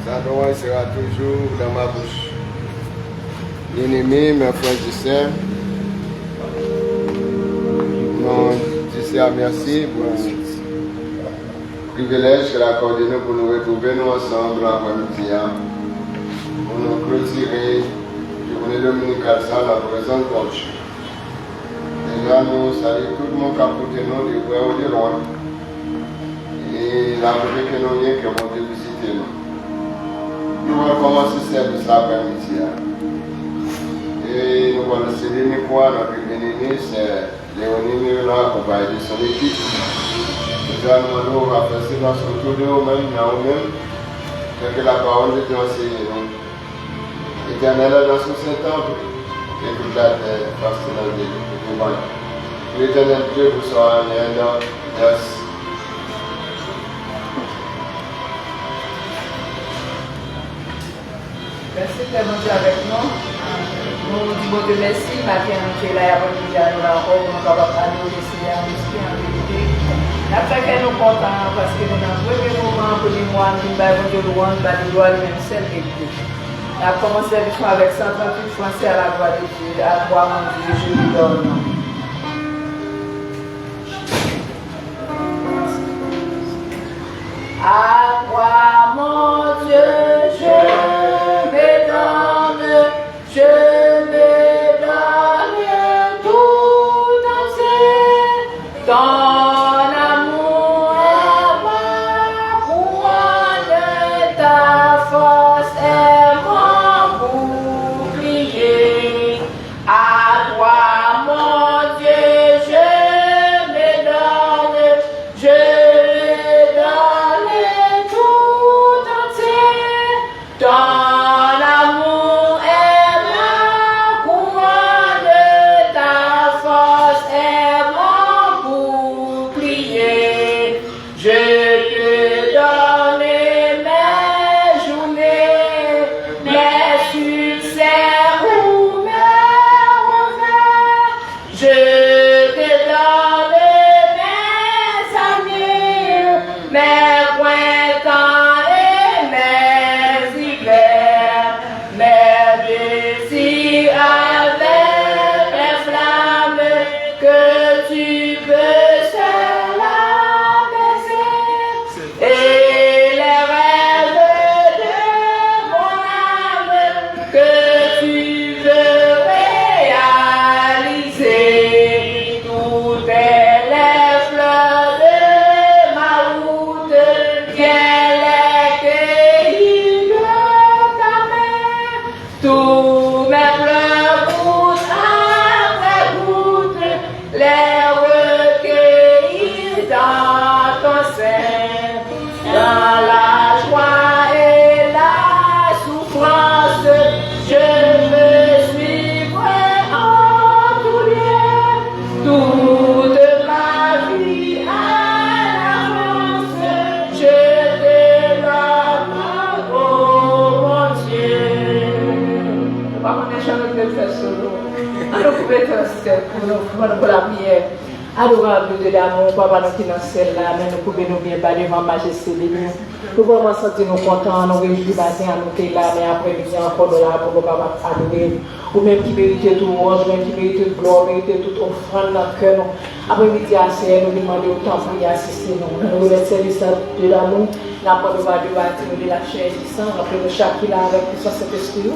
Sa loi sera toujours dans ma bouche. Bien-aimés, mes frères et sœurs, nous disons merci pour le privilège qu'elle a accordé nous pour nous retrouver nous ensemble après-midi. Pour nous clôturer la journée dominicale sans la présence de Dieu. Déjà, nous saluons tout le monde qui a porté nous de près ou de loin. Et la journée que nous venons, que nous devons visiter nous. Nous allons commencer ce service après-midi. Et nous allons célébrer notre bien-aimé, c'est Léonie Mirna, accompagné de son équipe. Nous allons faire silence autour de nous-mêmes, que la parole de Dieu enseigne. Éternel dans son Saint-Temple, et toute la terre, fascinante de tout. L'éternel Dieu vous soit en aide. Merci. Merci de manger avec nous. Nous disons Dieu merci. Matin, nous sommes là pour nous dire encore, nous sommes capables de nous laisser en esprit, en vérité. Nous fait que nous sommes contents parce que nous avons un moment pour les mois, nous avons de louange, de gloire, même celle de Dieu. Nous avons commencé avec 138 Français à la gloire de Dieu, à toi, mon Dieu, je lui donne. À toi, mon Dieu, je me donne, je me donne tout entier. Ton amour est ma couronne, ta force est mon bouclier. À toi, mon Dieu, je me donne, je me donne tout entier. Ton amour est ma couronne, ta force est mon bouclier. Je te donne mes journées, mes succès ou mes revers. Je te donne mes années, mes printemps et mes hivers, mes désirs avec les flammes que tu peux seul apaiser. Et les rêves de mon âme que tu veux réaliser. Toutes les fleurs de ma route, viens les cueillir de ta main. Tous mes pleurs goutte après goutte, les recueillir dans ton sein. Dans la joie et la souffrance, je me suivrai en tout lieu. Toute ma vie à l'avance, je te donne, oh mon Dieu. Vamos deixar no teu solo. Alors, vous pouvez faire pour la prière. Adorable Dieu d'amour, Papa, nous qui dans celle-là, mais nous pouvons nous bien bas devant majesté de nous. Nous pouvons sentir nous contents, nous réjouir matin, nous sommes là, mais après-midi encore nous là pour nous capables adorer. Ou même qui mérite tout louange, même qui mérite gloire, mérite toute offrande dans le cœur. Après-midi, nous demandons autant pour y assister. Nous remettons service de l'amour, nous apprenons de bâtir de la chair et du sang, nous apprenons chacun là avec le Saint-Esprit.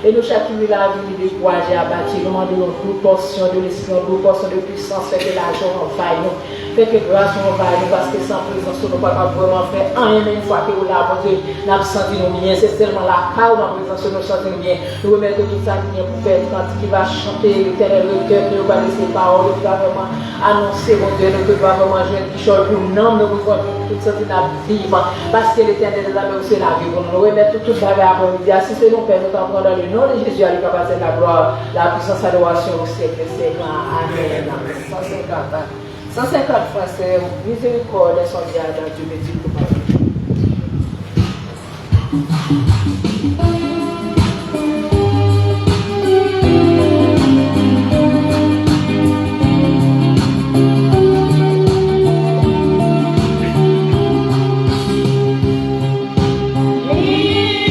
Et nous chacun là venir de courage à bâtir, nous demandons une portion de l'esprit, une portion de puissance, fait que l'argent envahit nous, fait que grâce envahit nous, parce que sans présence, nous ne pouvons pas vraiment faire rien, mais une fois que nous l'avons dit, nous avons senti nous bien, c'est seulement la cause en présence, nous sentons bien, nous remettons tout ça bien pour faire quand qui va chanter l'éternel, le cœur, nous va laisser parole, nous va vraiment annoncer, mon Dieu, nous ne pouvons pas vraiment jouer qui chante pour nous, nous pouvons tout ça vivre, parce que l'éternel nous a aussi la vie, nous remettons tout ça vers après-midi, assistez nous, Père, nous t'en prenons le nom de Jésus, à lui capacité de la gloire, la puissance, l'adoration au siècle des siècles. Amen. 150 Français, miséricorde, son diable, Dieu bénit tout le monde. He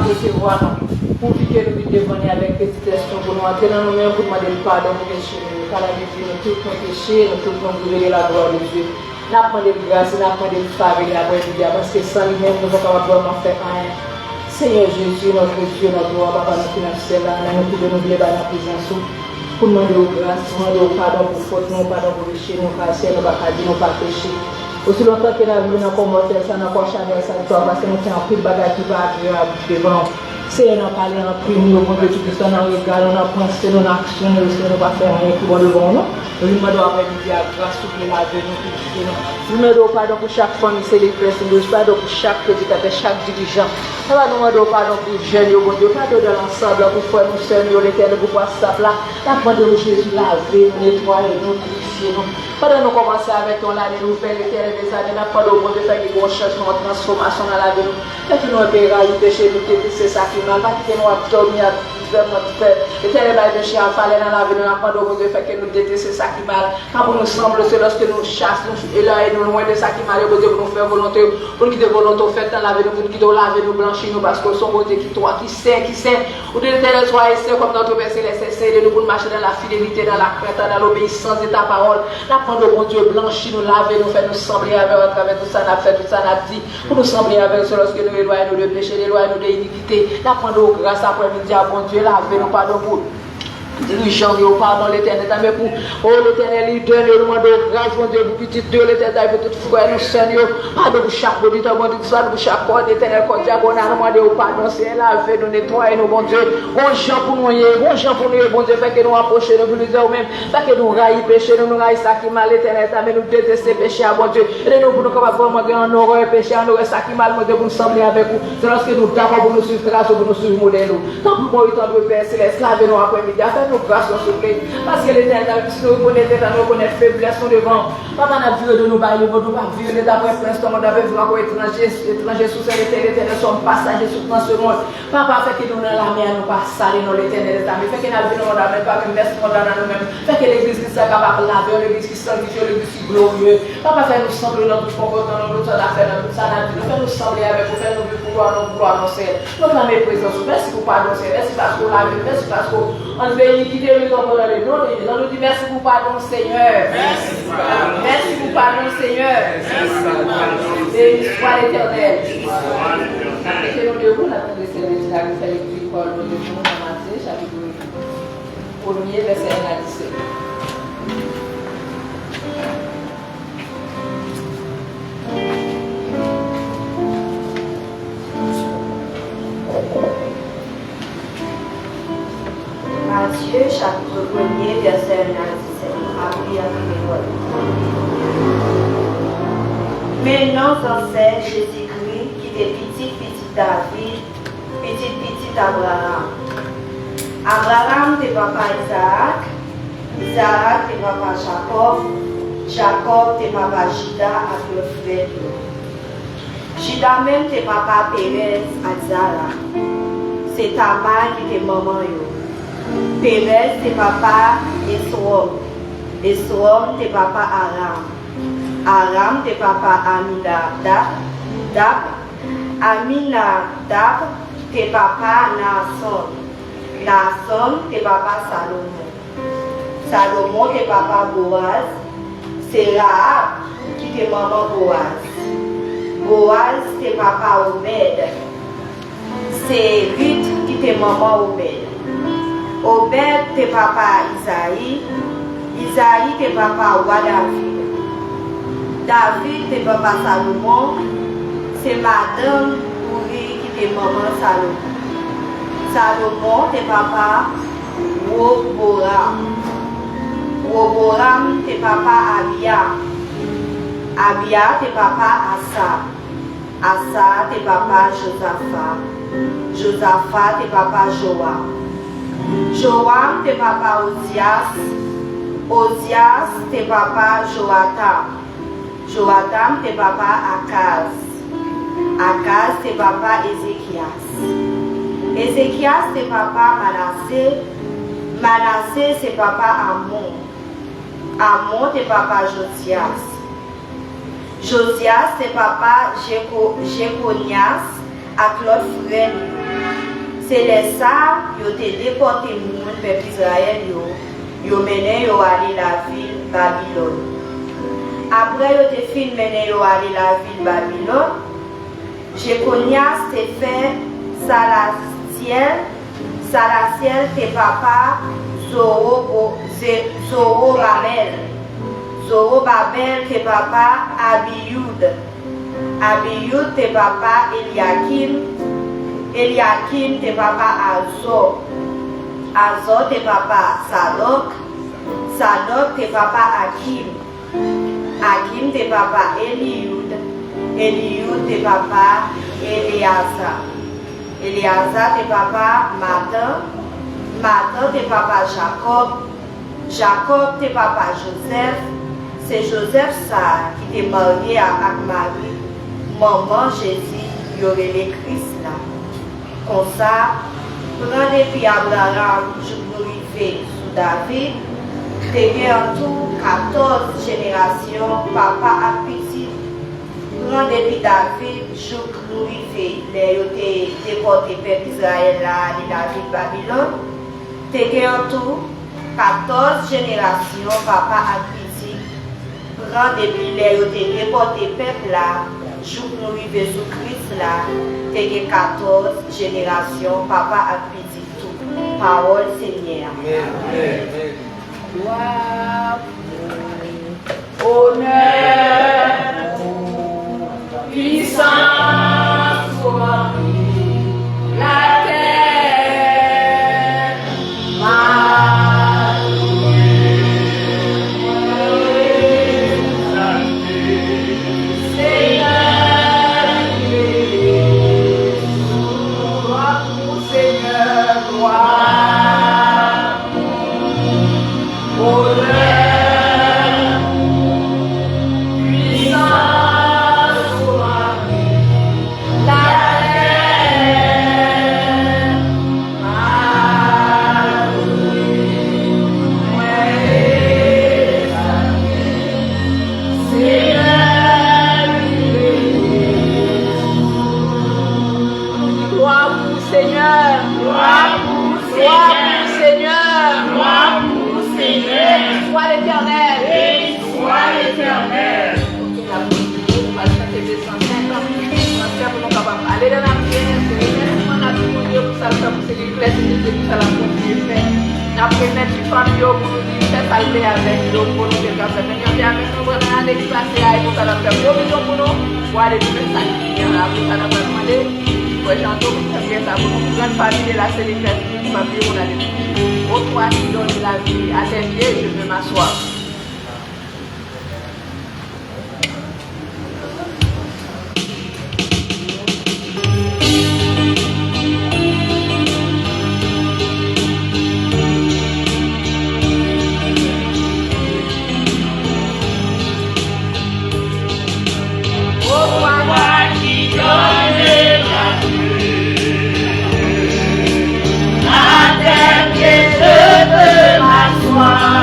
recevoir pour que nous puissions venir avec petite question pour nous entrer dans nous-mêmes pour demander le pardon pour péché. Car la Bible dit nous tous nos péchés, nous tous nous brûler la gloire de Dieu. Nous apprenons de grâce, nous apprenons de faveur parce que sans lui-même nous ne pouvons pas vraiment faire rien. Seigneur Jésus, notre Dieu, notre roi, Papa, notre financier, nous pouvons nous lever dans la présence pour demander grâce, pour demander pardon pour faute, nous pardon pour péché, nous pas nous pas dire, nous pas péché. Aussi longtemps que nous avons encore mortel, ça n'a pas changé, ça ne parce que nous avons pris le bagage qui va devant. Seigneur, nous parlé en prière, nous avons dit que nous avons regardé, nous avons pensé, nous avons actionné, nous ne pas faire rien pour devant nous. Nous demandons après-midi à grâce pour la vie, nous demandons pardon pour chaque famille célébrée, nous demandons pardon pour chaque prédicateur, chaque dirigeant. Nous demandons pardon pour les jeunes, nous demandons pardon de l'ensemble, pour faire nous seuls, l'éternel, pour pouvoir ça là. Nous demandons Jésus laver, nous nettoyer, nous purifier, nous. Pendant nous commencer avec ton année nouvelle, l'éternel des années, nous demandons de faire des gros changements, transformation dans la vie. Et que nous avons péché, nous c'est ça qui m'a pas que nous avons dormi à notre frère. L'éternel va péché à parler dans la vie, nous demandons de faire que nous détester ça qui mal. Quand nous semble, c'est lorsque nous chassons et là et nous loin de ça qui mal, pour nous faire volonté, pour nous quitter volonté faite dans la vie, pour nous quitter laver, nous blanchir, nous parce que son côté qui toi, qui sait, ou de l'éternel soit ici comme notre Père Céleste, essaye de nous marcher dans la fidélité, dans la crainte, dans l'obéissance de ta parole. Prendre bon Dieu, blanchir, nous laver, nous faire nous sembler avec à travers tout ça, nous fait tout ça, nous dit, pour nous sembler avec ce lorsque nous éloignons de péché, éloignons de iniquité. Nous prendre grâce après-midi à bon Dieu, laver, nous pardon pour. Dirigeant, nous pardon l'éternel, mais pour l'éternel, il donne, nous demandons grâce, mon Dieu, pour petit Dieu, l'éternel, pour tout frère, nous Seigneur, pardon pour chaque auditeur, bon Dieu, pour chaque corps, l'éternel, quand Dieu, on a demandé au pardon, c'est laver, nous nettoyer, nous, bon Dieu, bon gens pour nous, bon Dieu, fait que nous approcher, nous nous dire même, fait que nous raillons péché, nous raillons ça qui mal, l'éternel, mais nous détester péché à bon Dieu, et nous pour nous capables vraiment en horreur péché, en horreur ça qui mal, mon Dieu, pour nous sembler avec vous, c'est lorsque nous d'accord pour nous suivre grâce, pour nous suivre modèle, tant pour moi, tant de Père Céleste, laver nous après-midi, nous grâce s'il vous plaît. Parce que l'éternel, si nous connaissons nos faiblesses, nous devons. Papa n'a vu de nous bailler, nous pas violer d'après l'instant, nous avons vu encore étrangers sous l'éternel, sommes passagers sous ce monde. Papa fait que nous dans la mer, nous pas saler dans l'éternel, mais fait que nous avons pas que nous dans nous-mêmes. Fait que l'église qui soit capable de laver, l'église qui sanctifie, l'église qui glorieux. Papa fait nous sembler dans tout comportement, dans notre affaire, dans tout ça, nous fait nous sembler avec vous, fait nous pouvoir nous vouloir nous faire. Nous clamons présence, merci pour pardon, merci parce qu'on l'a vu, merci parce qu'on veille quitter. Nous nous dit merci pour pardon Seigneur. Merci pour pardon Seigneur. Béni soit l'Éternel. Et nous devons attendre le Seigneur qui a fait l'écrit Paul, nous devons commencer chapitre 1er verset 1 à 17. Matthieu, chapitre 1er, verset 1 à 17. Appris à Maintenant, c'est Jésus-Christ qui est petit David, petit Abraham. Abraham, t'es papa Isaac. Isaac, t'es papa Jacob. Jacob, t'es papa Juda avec le frère. Juda même, t'es papa Pérez à Zara. C'est ta mère qui est maman. Pérez, t'es papa Esrom. Esrom, t'es papa Aram. Aram, t'es papa Aminadab. Aminadab, t'es papa Naasson. Naasson, t'es papa Salomon. Salomon, t'es papa Boaz. C'est Rahab qui t'es maman Boaz. Boaz, t'es papa Obed. C'est Ruth qui t'es maman Obed. Obed, t'es papa Isaïe. Isaïe, t'es papa roi David. David, t'es papa Salomon. C'est madame Uri qui t'es maman Salomon. Salomon, t'es papa Roboram. Roboram, t'es papa Abia. Abia, t'es papa Asa. Asa, t'es papa Josaphat. Josaphat, t'es papa Joam. Joam, t'es papa Ozias. Ozias, t'es papa Joatam. Joatam, t'es papa Akaz. Akaz, t'es papa Ézéchias. Ézéchias, t'es papa Manassé. Manassé, c'est papa Amon. Amon, t'es papa Josias. Josias, c'est papa Jéconias à Claude frère. C'est les ça, ils ont déporté le peuple Israël, ils ont mené aller la ville Babylone. Après, ils ont fait mené aller la ville Babylone. Jéconias t'a fait Salatiel, tes papa, Zorobabel, tes papa, Abiyud, tes papa, Eliakim, tes papa, Azor, tes papa, Sadok, tes papa, Akim, tes papa, Eliud, tes papa, Eleazar, tes papa, Matan, tes papa, Jacob, tes papa, Joseph. C'est Joseph ça qui t'est marié avec Marie, maman Jésus, il y aurait les Christ là. Comme ça, prends depuis Abraham, je glorifie sous David, t'es en tout 14 générations, papa à petit. Prends depuis David, je glorifie les déportés peuple Israël là, de David Babylone. T'es en tout 14 générations, papa à petit. Prends depuis les déportés peuple là, je glorifie sous Christ là. T'es 14 générations, papa a petit tout. Parole Seigneur. Gloire, honneur, puissance, la terre, après mettre une famille au bout de faire salver avec le boulot de café. Mais il y a même un bon an d'exploiter à pour ça la faire. Yo vision pour nous, pour aller tout ça. Il y a là pour ça la faire demander. Pour j'entends pour faire ça pour nous grande famille de la célébration, une famille on a des. Au toi qui donne la vie à tes pieds, je vais m'asseoir. À tes pieds je veux m'asseoir.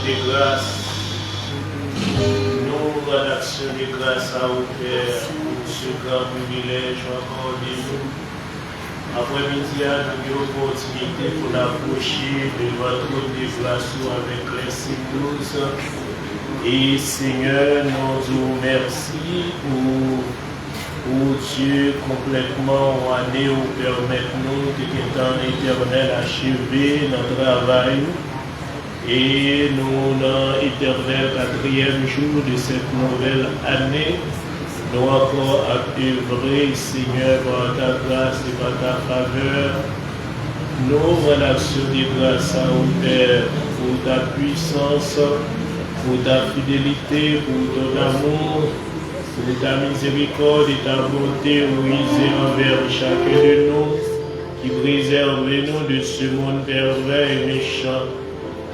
de grâce. Nous rendons action de grâce à vous, Père, pour ce grand privilège accordé nous. Après-midi, nous avons l'opportunité pour l'approcher de votre grâce avec les Saints. Et Seigneur, nous vous remercions pour Dieu complètement année où permettre-nous de temps éternel achever notre travail. Et nous, dans l'éternel 4e jour de cette nouvelle année, nous encore à œuvrer, Seigneur, par ta grâce et par ta faveur. Nous relations de grâce à vous, Père, pour ta puissance, pour ta fidélité, pour ton amour, pour ta miséricorde et ta bonté brisée envers chacun de nous, qui préserve-nous de ce monde pervers et méchant.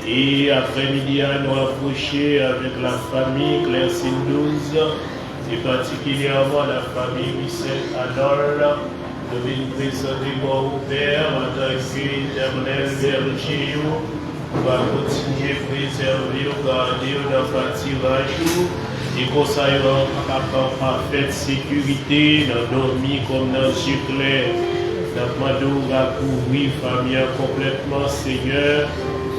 Et après-midi, à nous approcher avec la famille Claire-Cine 12, et particulièrement la famille Michel Adol, nous venons présenter au Père en tant qu'éternel berger. On va continuer à préserver, garder dans le pâturage et conseiller en parfaite sécurité, dans dormir comme dans le clair. Nous va couvrir la famille complètement, Seigneur.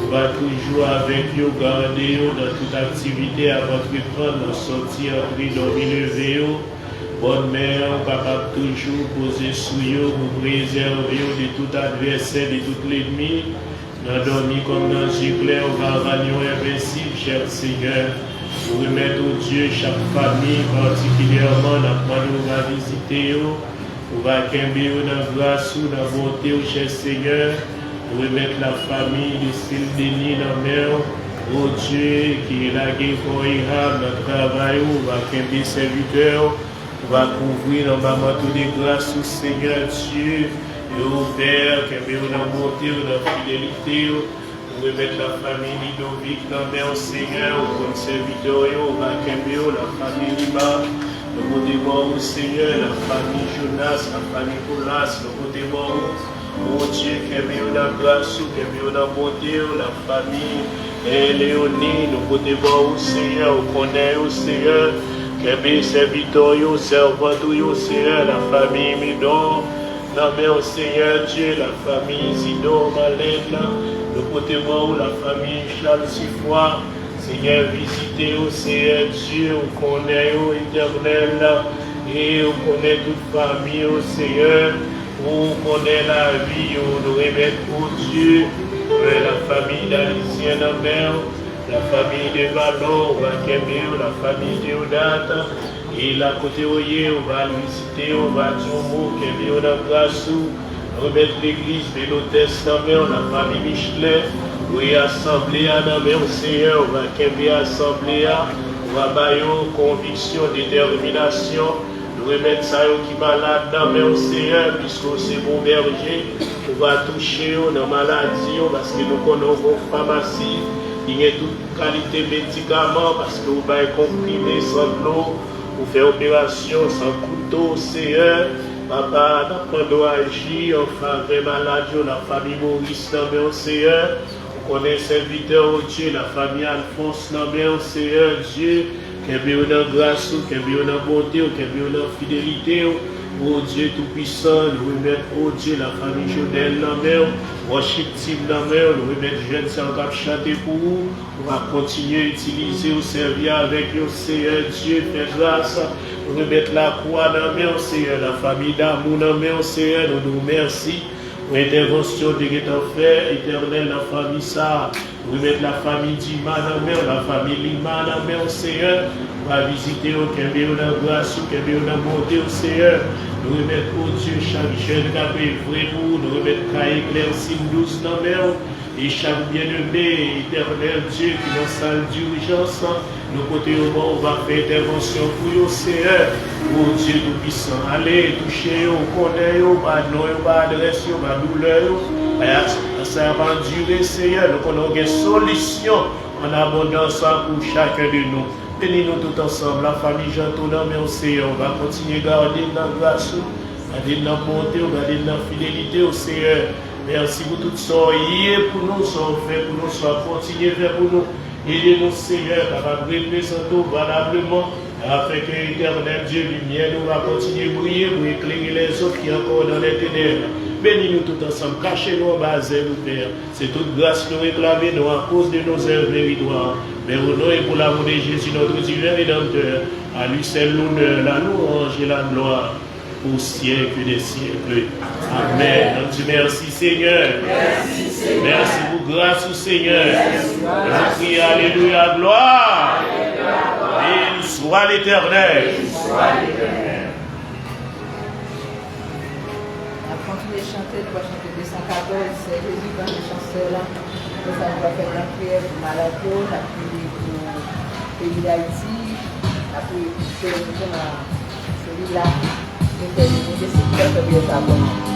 On va toujours avec vous, garder dans toute activité avant de prendre, sortir, entrer, dormir, lever. Bonne mère, capable toujours poser sous vous, pour préserver de tout adversaire, de tout l'ennemi. Dans dormir comme dans le clair, on va ragner invincible, cher Seigneur. Pour remettre au Dieu chaque famille, particulièrement dans on va visiter, on va camber dans la grâce, dans la bonté, cher Seigneur. Pour remettre la famille de style Denis dans la mer, au Dieu qui est là, qui est pour Irab, dans le travail, on va camber serviteurs, on va couvrir dans le manteau de grâce au Seigneur Dieu. Et au Père, qui est dans la bonté, dans la fidélité, pour remettre la famille Ludovic dans le Seigneur, comme serviteur, on va camber la famille Liba, le côté bon au Seigneur, la famille Jonas, la famille Paulas, le côté bon. Oh Dieu, qui est dans la grâce, qui est dans la bonté, la famille Léonie, nous côté bon au Seigneur, au connaît au Seigneur, qui est serviteur, servant au Seigneur, la famille Midon, la mère Seigneur Dieu, la famille Zidon, Malène, le côté bon, la famille Charles Sifois, Seigneur, visitez au Seigneur Dieu, on connaît au éternel, et on connaît toute famille au Seigneur. On connaît la vie, on nous remet au Dieu, la famille d'Alicien Lambert, la famille de Vallon, on va Kébé, la famille Théodate, et la côté Oyer, on va visiter, on va Djomo, Kébé, on a Grassou, remettre l'église de l'hôtesse Lambert, la famille Michelet, oui, assemblée à Lambert, Seigneur, on va Kébé, assemblée à, on va bailler conviction, détermination. Nous remettre ça qui est malade dans le Seigneur, puisque c'est bon berger. On va toucher dans la maladie, parce que nous connaissons une pharmacie, il y a toute qualité de médicaments, parce que vous allez comprimer sans l'eau, vous faire opération sans couteau, Seigneur. Papa, nous agir en faveur maladie, la famille Maurice dans le Seigneur. Vous connaissez le serviteur au Dieu, la famille Alphonse dans le Seigneur, Dieu. Qu'il y ait une grâce, qu'il y ait une bonté, qu'il y ait une fidélité, oh Dieu Tout-Puissant, nous remettons, oh Dieu, la famille Jodel dans la mer, worship team dans la mer, nous remettons jeunes sans cap chanter pour vous, on va continuer à utiliser, au servir avec le Seigneur Dieu, fait grâce, nous remettons la croix dans la mer, Seigneur, la famille d'amour dans la mer, Seigneur, nous nous remercions. Intervention de fait éternel, la famille ça, nous remettre la famille Dima dans la mer, la famille Lima dans la mer, Seigneur, on va visiter au Québec, au grâce, au Québec, au bonté, au Seigneur, nous remettre au Dieu chaque jeune qui a fait vrai pour nous remettre Caille Claire-Cine 12 dans la mer, et chaque bien-aimé, éternel Dieu qui nous salle d'urgence, nous côté au bon, on va faire intervention pour vous, Seigneur, oh Dieu Tout-Puissant. Allez, touchez, on connaît, on va nom, on va adresse, on va douleur, ça va durer, Seigneur, nous avons une solution en abondance pour chacun de nous. Tenez-nous tout ensemble, la famille Jean-Tournant, mais Seigneur, on va continuer à garder dans la grâce, garder dans la bonté, garder dans la fidélité au Seigneur. Merci pour tout ce qui est pour nous, ce fait pour nous, ce qui continue à faire pour nous. Aidez-nous, Seigneur, à représenter valablement, afin que l'éternel Dieu lumière nous va continuer à briller pour éclairer les autres qui sont encore dans les ténèbres. Bénis-nous tout ensemble, cachez-nous en bas nous Père. C'est toute grâce que nous réclamons à cause de nos œuvres méritoires. Mais au nom et pour l'amour de Jésus, notre divin Rédempteur, à lui seul l'honneur, la louange et la gloire au siècle des siècles. Amen. On dit merci Seigneur. Merci Seigneur. Merci pour grâce au Seigneur. Je prie alléluia, gloire. Béni soit l'Éternel. On va continuer à chanter, nous allons chanter 214, c'est Jésus dans les chansons là. Nous allons faire la prière pour Maladio, la prière pour le pays d'Haïti, la prière pour celui-là. Nous allons décider de faire ça pour nous.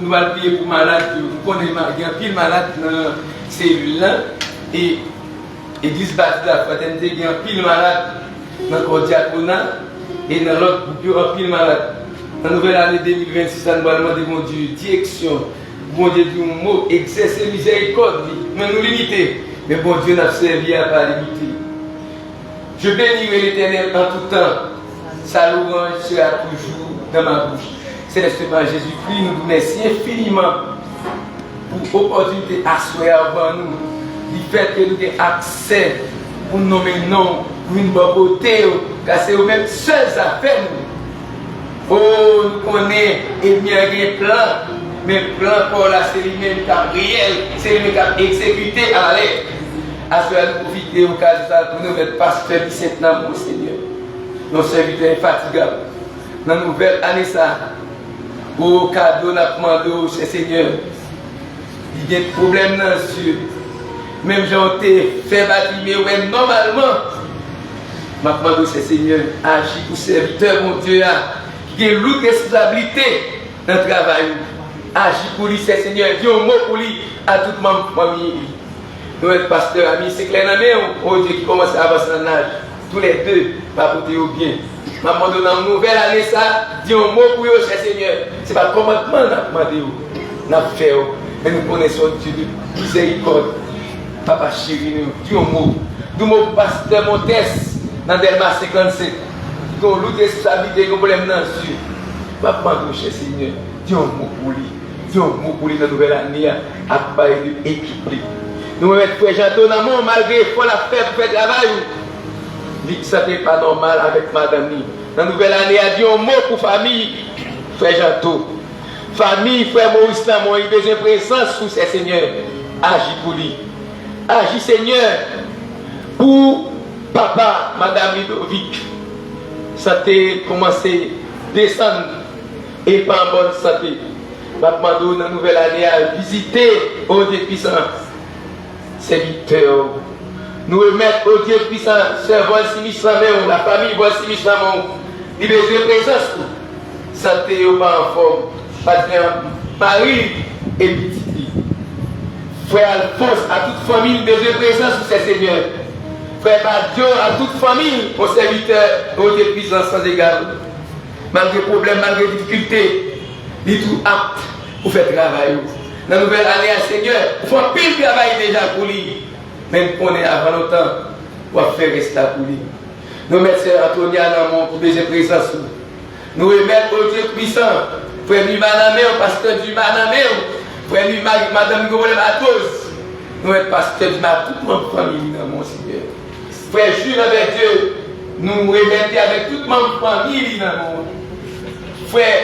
nous allons prier pour malades, nous connaissons il y a pile malade dans la cellule là, et l'église bâtie de la fraternité, il y a pile malade dans le corps diaconat, et dans l'autre groupe, il y a pile malade. Dans la nouvelle année 2026, nous allons demander, mon Dieu, direction. Bon Dieu, du mot, exercer miséricorde, mais nous limiter. Mais bon Dieu, n'a servi à pas limiter. Je bénirai l'Éternel en tout temps. Sa louange sera toujours dans ma bouche. Célestement Jésus-Christ, nous vous remercions infiniment pour l'opportunité d'asseoir avant nous. Du fait que nous avons accès pour nous nommer nom, pour une bonne beauté, car c'est eux-mêmes seuls à faire nous. Oh, nous connaissons et bien un plan, mais plan pour la c'est lui-même qui a réel, c'est lui-même qui a exécuté à l'aide. Asseoir nous profiter au cas de ça pour nous mettre pasteur du Saint-Nom, mon Seigneur. Nos serviteurs infatigables. Dans la nouvelle année, ça, au cadeau, nous avons demandé, cher Seigneur, il y a des problèmes dans les yeux. Même j'en ai fait bâtir, mais normalement, je demande, cher Seigneur, agis pour serviteur, mon Dieu, qui a une lourde responsabilité dans le travail. Agis pour lui, cher Seigneur, dis un mot pour lui, à toute ma famille. Nous, être pasteur, ami, c'est clair, oh Dieu, qui commence à avancer en âge. Tous les deux, pas pour au bien. Maman, dans une nouvelle année, ça, dis un mot pour eux, cher Seigneur. Ce n'est pas le commandement qu'on a demandé, qu'on a fait, mais nous connaissons Dieu de miséricorde. Papa chéri, dis un mot. Dis un mot pour pasteur Montes, dans Delma 57. Qui ont l'autre responsabilité, qui ont problème dans les yeux. Papa, cher Seigneur, dis un mot pour lui. Dis un mot pour lui dans la nouvelle année, à parler de équipé. Nous mettons frère Jean Tonamon, malgré il faut la faire pour faire travail. Ça n'est pas normal avec madame. Dans la nouvelle année, il a dit un mot pour famille, frère Janto. Famille, frère Maurice Lamont, il a besoin de présence sous ses seigneurs. Agis pour lui. Agis, Seigneur, pour papa, madame Ludovic. Ça a commencé à descendre et pas en bonne santé. Papa, dans la nouvelle année, à visiter au Dieu puissant, serviteur. Nous remettons au Dieu puissant, Sœur Volsimi Samon, la famille Volsimi Samon, il a besoin de présence. Santé au pas en forme. Patria Marie et Petit. Frère Alphonse, à toute famille, il a besoin de présence sur ses seigneurs. Frère Badio, à toute famille, au serviteur, au Dieu puissant sans égal. Malgré problème, malgré difficulté, il est tout apte pour faire travail. Dans la nouvelle année, Seigneur, il faut un pile travail déjà pour lui. Même qu'on est avant longtemps, on va faire rester pour lui. Nous mettons Antonia dans mon besoin de présence. Nous remettons au Dieu puissant, frère Manamé, pasteur du Manamé, frère Madame Gobole Matos. Nous mettons pasteur du Manamé, toute ma famille dans mon Seigneur. Frère Jules avec Dieu, nous remettons avec toute ma famille dans mon frère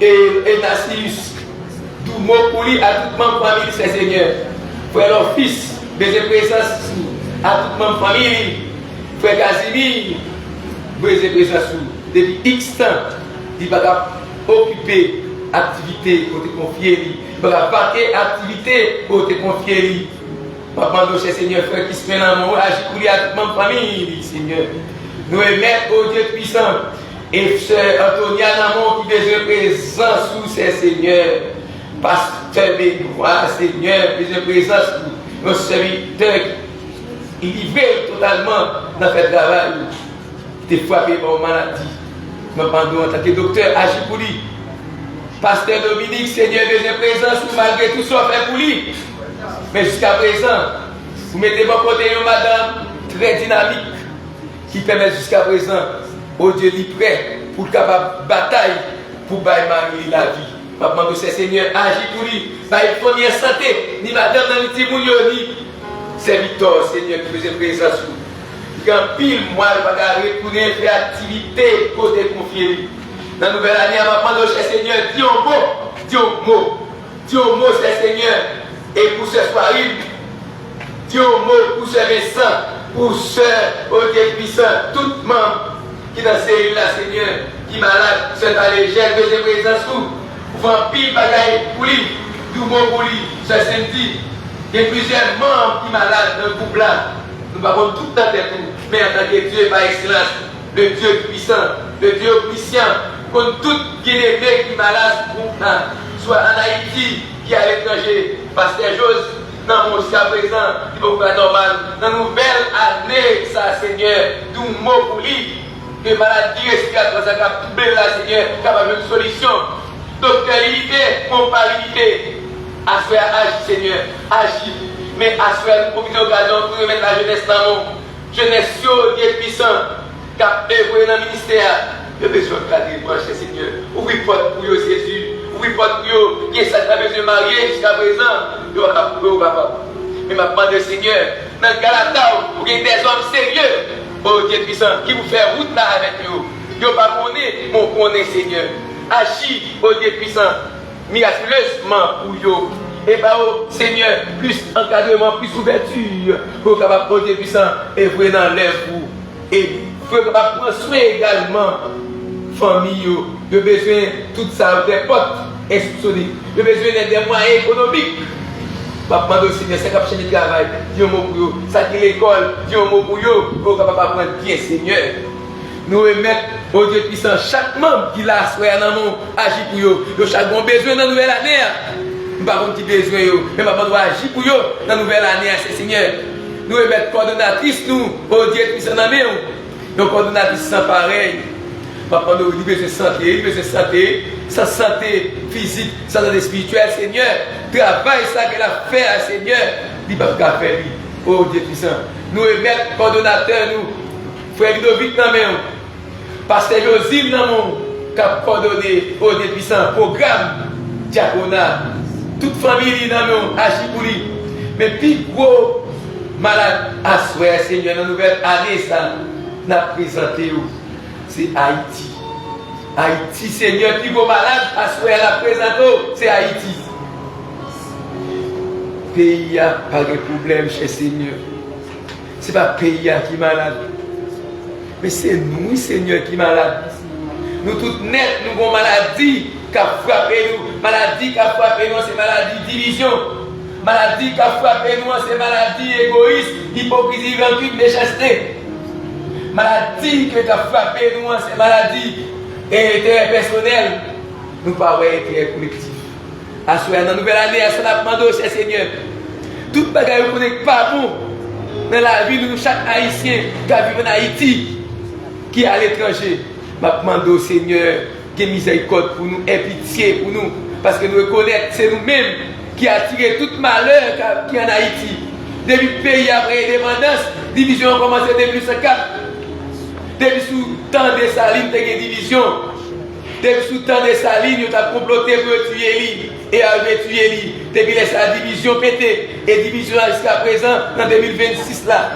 et Nassius. Tout mot pour lui à toute ma famille, c'est Seigneur. Frère leur fils. Baiser présence à toute ma famille, frère Casimir, baiser présence depuis X temps, il va occuper activité pour te confier, il va vaquer activité pour te confier. Papa, notre Seigneur, frère qui se met dans mon agir pour lui à toute ma famille, Seigneur. Nous remettons au Dieu puissant et sœur Antonia Namon qui besoin présence sous ses seigneurs, pasteur Bénois, Seigneur, besoin présence pour nos serviteurs qui livrent totalement dans le travail, qui étaient frappés par une maladie. Nous demandons en tant que docteur, agis pour lui. Pasteur Dominique, Seigneur, besoin de présence, malgré tout ce qu'on fait pour lui. Mais jusqu'à présent, vous mettez mon côté une madame très dynamique qui permet jusqu'à présent, au Dieu lui prêt pour capable bataille pour bailler Marie la vie. Papa, de Seigneur, agis pour lui. Pas une première santé, ni madame, ni petit mounio, ni serviteur, Seigneur, qui faisait présence. Quand pile, moi, je vais retourner faire activité pour te confier. Dans la nouvelle année, je vais prendre cher Seigneur, dis un mot, cher Seigneur, et pour ce soir, dis un mot pour ce Vincent, pour ce Dieu puissant, tout le monde qui est dans cette cellule-là, Seigneur, qui est malade, c'est à légère, besoin de présence. Vampire bagaille pour lui, du mot pour lui, ce samedi. Il y a plusieurs membres qui sont malades dans le groupe là. Nous ne pouvons pas tout dans tête, mais en tant que Dieu par excellence, le Dieu puissant, le Dieu puissant, contre tout qui est qui est malade, soit en Haïti, qui est à l'étranger, Pasteur Jose, dans mon jusqu'à présent, qui va pas normal. Dans la nouvelle année, ça, Seigneur, du mot pour lui, que maladie respiratoire, ça a troublé là, Seigneur, capable de solution. Docteur limité, mon pas limité. Assoir, agis, Seigneur, agis. Mais assoir, nous profitons de l'occasion pour remettre la jeunesse dans mon jeunesse, Dieu puissant, qui a œuvré dans le ministère. Je besoin de cadrer, brancher, Seigneur. Ouvre porte pour eux, Jésus. Ouvre porte pour eux, qui est ça, besoin de marier jusqu'à présent. Je vais pas pour eux, papa. Mais ma demande, Seigneur, dans le Galata, vous avez des hommes sérieux, oh Dieu puissant, qui vous fait route là avec vous. Je ne vais pas connaître, mon connaît, Seigneur. Agis, oh Dieu puissant, miraculeusement pour vous. Et bah, oh Seigneur, plus encadrement, plus ouverture, pour capable, oh Dieu puissant, et vous dans l'œuvre. Et vous capable prendre soin également, famille, de besoin de tout ça, des potes institutionnels, de besoin des moyens économiques. Papa demande au Seigneur, c'est capable de travail, dis un mot pour eux, ça qui l'école, dis un mot pour eux, pour capable apprendre bien, Seigneur. Nous remettons au Dieu puissant chaque membre qui l'a soeur dans mon agir pour eux. Ils ont chaque bon besoin dans la nouvelle année. Nous n'avons pas de besoin, mais papa doit agir pour eux dans la nouvelle année, c'est Seigneur. Nous remettons coordonnatrice, nous, au Dieu puissant dans nous. Nos coordonnatrices sans pareil. Papa nous besoin de santé, sans santé physique, sans santé spirituelle, Seigneur. Travail ça qu'elle a fait, Seigneur. Il ne peut pas faire. Oh Dieu puissant. Nous remettons coordonnateurs, nous, frère Ludovic dans nous. Pasteur Josime dans mon cap coordonné, oh Dieu puissant, programme, diaconat, toute famille dans nous, agit pour lui. Mais plus gros malade à souhait, Seigneur, dans la nouvelle année, ça, n'a présenté, c'est Haïti. Haïti, Seigneur, plus gros malade à souhait, la présenté, c'est Haïti. Le pays n'a pas de problème, cher Seigneur. Ce n'est pas le pays qui est malade. Mais c'est nous, Seigneur, qui sommes malades. Nous tous nets, nous avons maladie qui a frappé nous. Maladie qui a frappé nous, c'est maladie division. Maladie qui a frappé nous, c'est maladie égoïste, hypocrisie, rancune, méchanceté. Maladie qui a frappé nous, c'est maladie intérêt personnel. Nous ne pouvons pas intérêt collectif. À ce dans la nouvelle année, à ce qu'on a demandé au Seigneur. Toute bagaille ne n'est pas bon dans la vie de nous, chaque Haïtien qui vit en Haïti, qui est à l'étranger. Je demande au Seigneur qu'il ait miséricorde pour nous, et pitié pour nous. Parce que nous reconnaissons que c'est nous-mêmes qui avons tiré tout malheur qui est en Haïti. Depuis le pays après l'indépendance, division a commencé en 1904. Depuis sous le temps de Saline, il y a une division. Depuis sous le temps de Saline, il a comploté pour tuer lui. Et avait tué lui. Depuis la division pété. Et division jusqu'à présent, en 2026 là.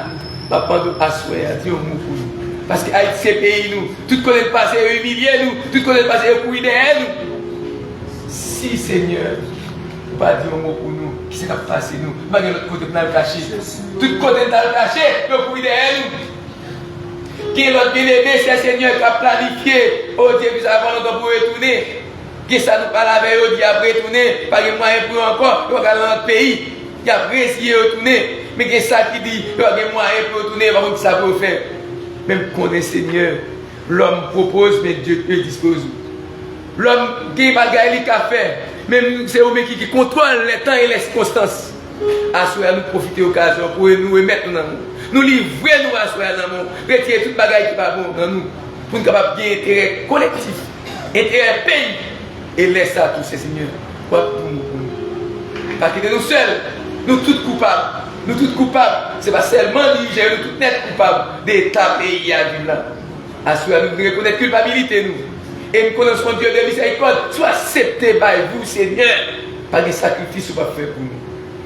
Je demande à souhait, à dire au mot pour nous. Parce que Haïti c'est pays nous. Tout connaît le passé humilié nous. Tout connaît le passé courir derrière nous. Si Seigneur, vous pas dire un mot pour nous, qui s'est passé nous, pas de l'autre côté pour nous cacher. Tout côté pour nous cacher, vous courir derrière nous. Qui est l'autre bien-aimé, c'est Seigneur qui a planifié. Oh Dieu, vous avez longtemps pour retourner. Qui ça nous parle avec eux, qui a retourné, pas de moyens pour encore, pour aller dans notre pays. Qui a essayé de retourner. Mais qui ça qui dit, il y a des moyens pour retourner, par contre, ça peut faire. Même qu'on est Seigneur, l'homme propose, mais Dieu dispose. L'homme qui n'a pas gagné qu'à faire, même c'est eux qui contrôle les temps et les circonstances. Assoyez nous profiter de l'occasion pour nous remettre dans nous. Nous livrer nous assoyez dans nous, retirer toute bagaille qui va bon dans nous, pour nous capables bien intérêt collectif, intérêt pays, et laisse ça tout ces Seigneur. Pour nous. Parce que nous seuls, nous tous coupables. Nous tous coupables, ce n'est pas seulement diriger, nous tous net coupables d'État, pays à vivre là. Assurez nous de reconnaître culpabilité nous. Et nous connaissons Dieu de miséricorde, soit accepté par vous, Seigneur, par des sacrifices qu'on va faire pour nous.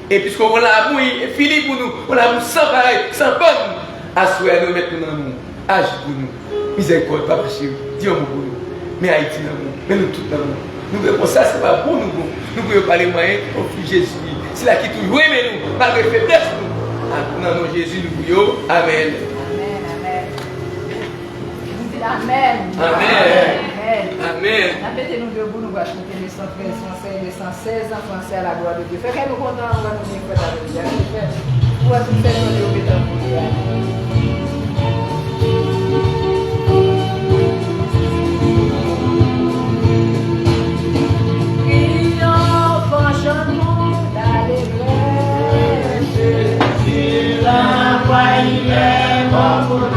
Et puisqu'on a l'amour fini pour nous, on a l'amour sans pareil, sans bonne, assurez nous mettre dans nous, agis pour nous. Miséricorde, papa chéri, dis-moi pour nous. Mais Haïti dans nous, mais nous tous dans nous. Nous voulons ça, ce n'est pas bon nous. Nous voulons parler moyen, on fait Jésus. C'est là qui toujours aime nous, malgré faiblesse nous. Dans nom de Jésus, nous voulons. Amen. Amen. Amen. Amen. Amen. Mettez-nous debout, nous allons chanter les 116 en français à la gloire de Dieu. Fait qu'elle nous content, on va nous dire que la Bible. On va tout faire dans le obédience pour Dieu. Il est mort pour nous.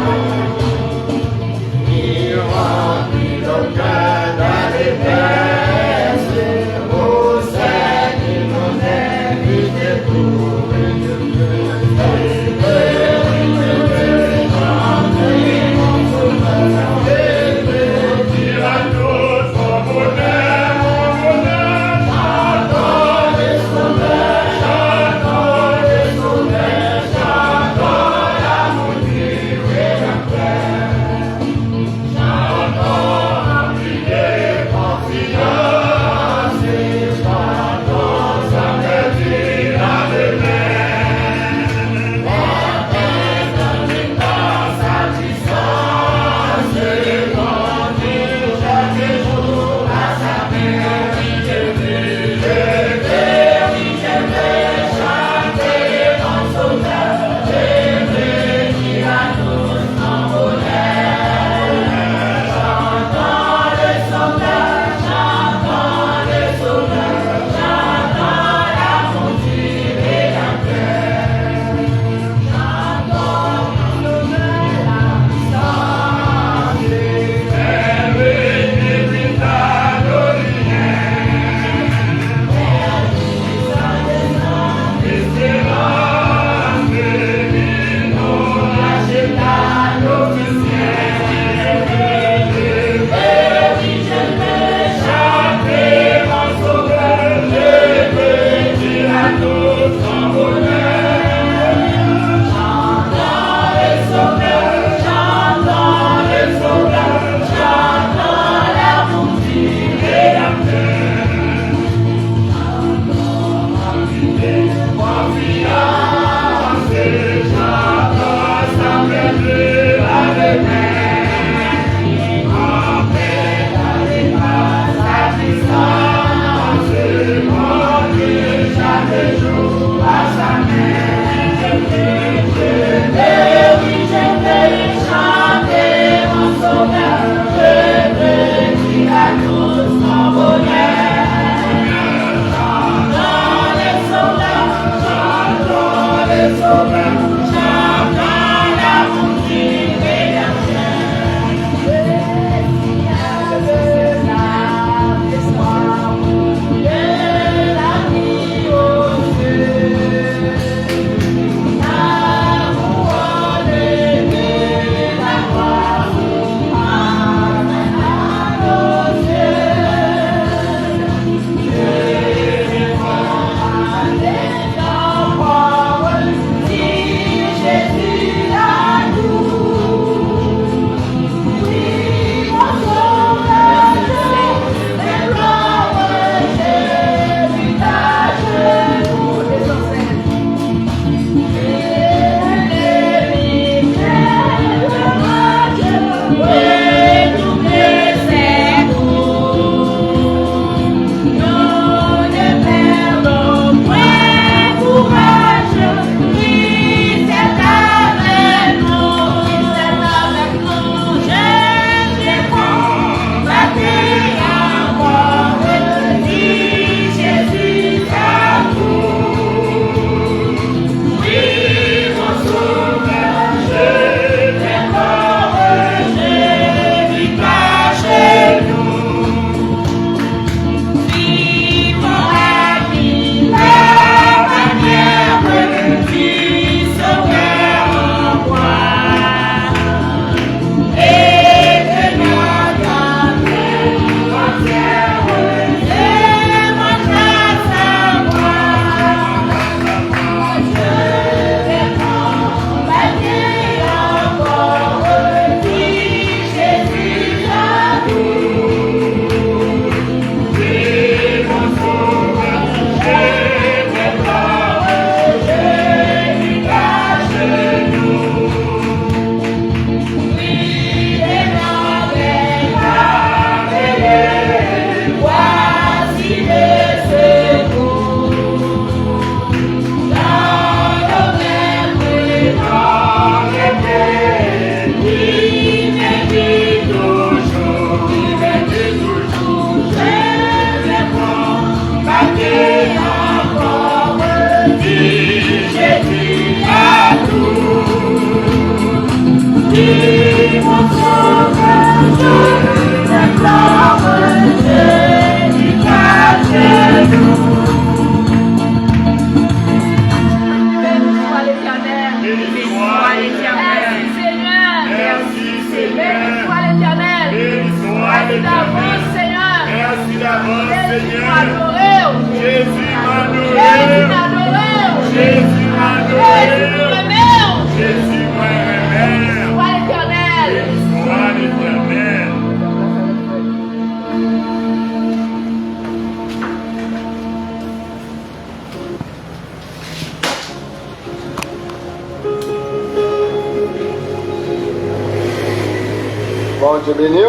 Bon Dieu béni.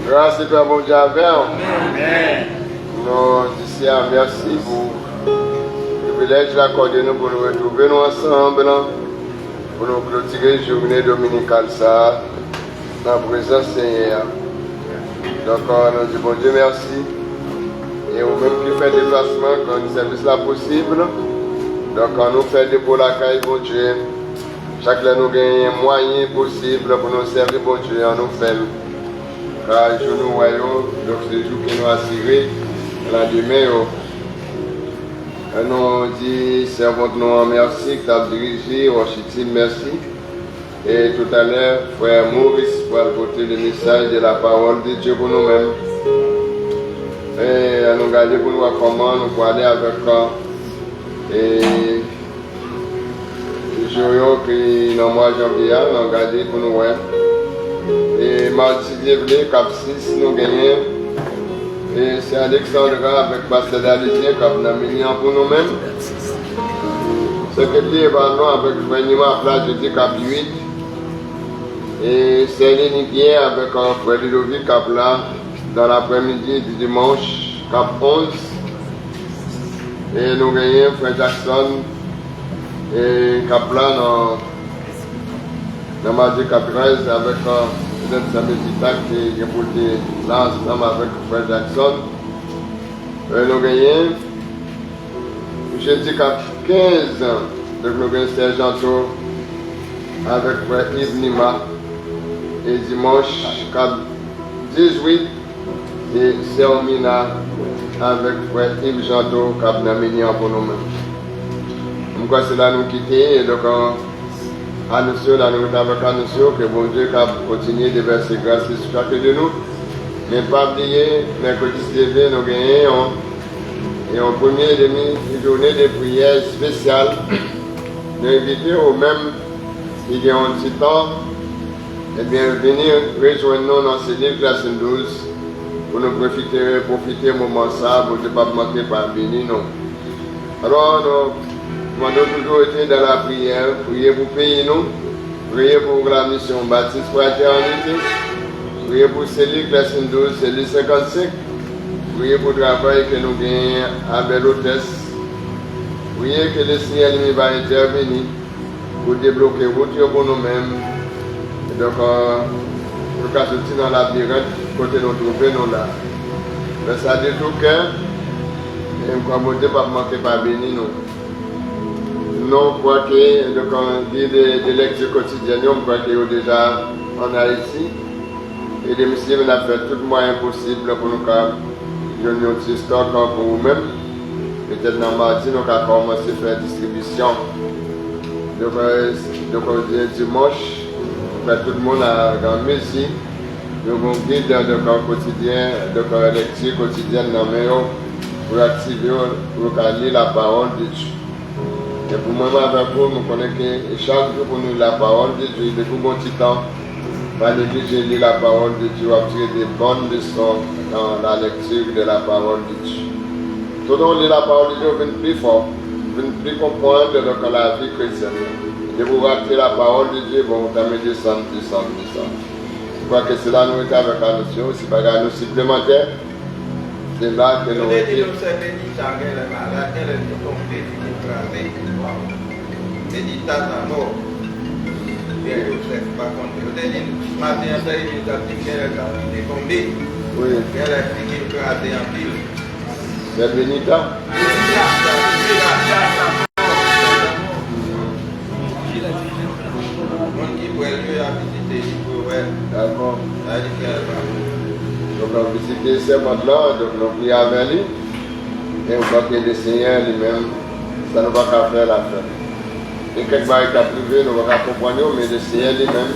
Grâce et Père bon Dieu avec. Nous disons merci pour le privilège accordé nous pour nous retrouver nous ensemble pour nous clôturer la journée dominicale ça dans la présence Seigneur. Donc nous disons bon Dieu merci et au même qui fait déplacement quand le service là possible. Donc on nous fait des pour la caille bon Dieu. Chaque fois nous gagnons un moyen possible pour nous servir bon Dieu, on nous fait. Car je nous voyons, donc c'est le jour qui nous a tiré, la demain. Nous dit, servons nous merci, qui t'a dirigé, Washington, merci. Et tout à l'heure, frère Maurice va porter le message de la parole de Dieu pour nous-mêmes. Et nous garder pour nous comment nous pouvons aller avec et jour qui dans le mois de janvier, nous avons gardé pour nous. Et mardi dévelé, cap 6, nous gagnons. Et c'est Alexandra avec Pasteur Dalisien qui a mis pour nous-mêmes. Secrétaire Ballon avec Frère Plage de cap 8. Et Céline Guien avec Frère Ludovic cap là dans l'après-midi du dimanche cap 11. Et nous gagnons Frère Jackson. Et Kaplan dans mardi cap 13 avec peut-être Samuel Titac qui est porté là ensemble avec Frère Jackson. Nous gagnons jeudi cap 15 donc nous gagnons Sergent avec Frère Yves Nima et dimanche cap 18 et Sermina avec Frère Yves Janto cap Naminian pour nous-mêmes. Pourquoi cela nous quitter et donc annoncer la nouvelle avec annoncer que bon Dieu a continué de verser grâce sur chacun de nous. Mais pas oublier, mercredi TV, nous gagnons et en première demi-journée de prière spéciale. Nous invitons au même qui ont un petit temps et bien venir rejoindre nous dans ce livre classe 12 pour nous profiter du moment ça pour ne pas manquer par venir nous. Alors nous avons toujours été dans la prière, prier pour pays nous, prier pour la mission baptiste pour l'éternité, prier pour Céline classe 12, Céline 55, prier pour le travail que nous gagnons à Belle Hôtesse, prier que le Seigneur va intervenir pour débloquer route pour nous-mêmes. Donc, nous sommes sortis dans la labyrinthe, côté nous trouver nous là. Mais ça dit tout cœur, et nous ne pas manquer par bénir nous. Non, quoi que, donc on dit des lectures quotidiennes, on croit qu'il y a déjà en Haïti. Et les messieurs, on a fait tout le moyen possible pour nous faire un petit stock pour vous-même. Peut-être dans mardi, nous avons commencé à faire distribution. Donc on dit dimanche, tout le monde a grand messie. Donc on guide donc quotidien, donc lecture quotidienne dans le pour activer, pour lire la parole de Dieu. Et pour moi, avec vous, nous connaissons que chaque jour pour nous la parole de Dieu, depuis bon petit temps, pas négliger lire la parole de Dieu, à tirer des bonnes leçons dans la lecture de la parole de Dieu. Tout le monde lit la parole de Dieu, on vient plus fort, on vient plus comprendre dans la vie chrétienne. Et vous rater la parole de Dieu, bon, vous allez descendre. Je crois que cela nous est avec la notion, c'est pas un supplémentaire. C'est là que nous Nous étions. nous sommes bénis, chacun est malade, elle est tombée, elle est écrasée. Méditation à mort. Bien, Joseph, par contre, je t'ai dit, ce matin, elle a dit qu'elle est tombée. Oui, Elle a dit qu'elle est écrasée en pile. c'est Benita. Mon qui peut lui a visité, il peut, ouais. D'accord. Elle a dit qu'elle va. Donc on a visité ces modes-là, donc on a prié avec lui. Et on voit que le Seigneur lui-même, ça ne va pas faire l'affaire. Et quelque part qui a privé, nous ne va pas comprendre, mais le Seigneur lui-même,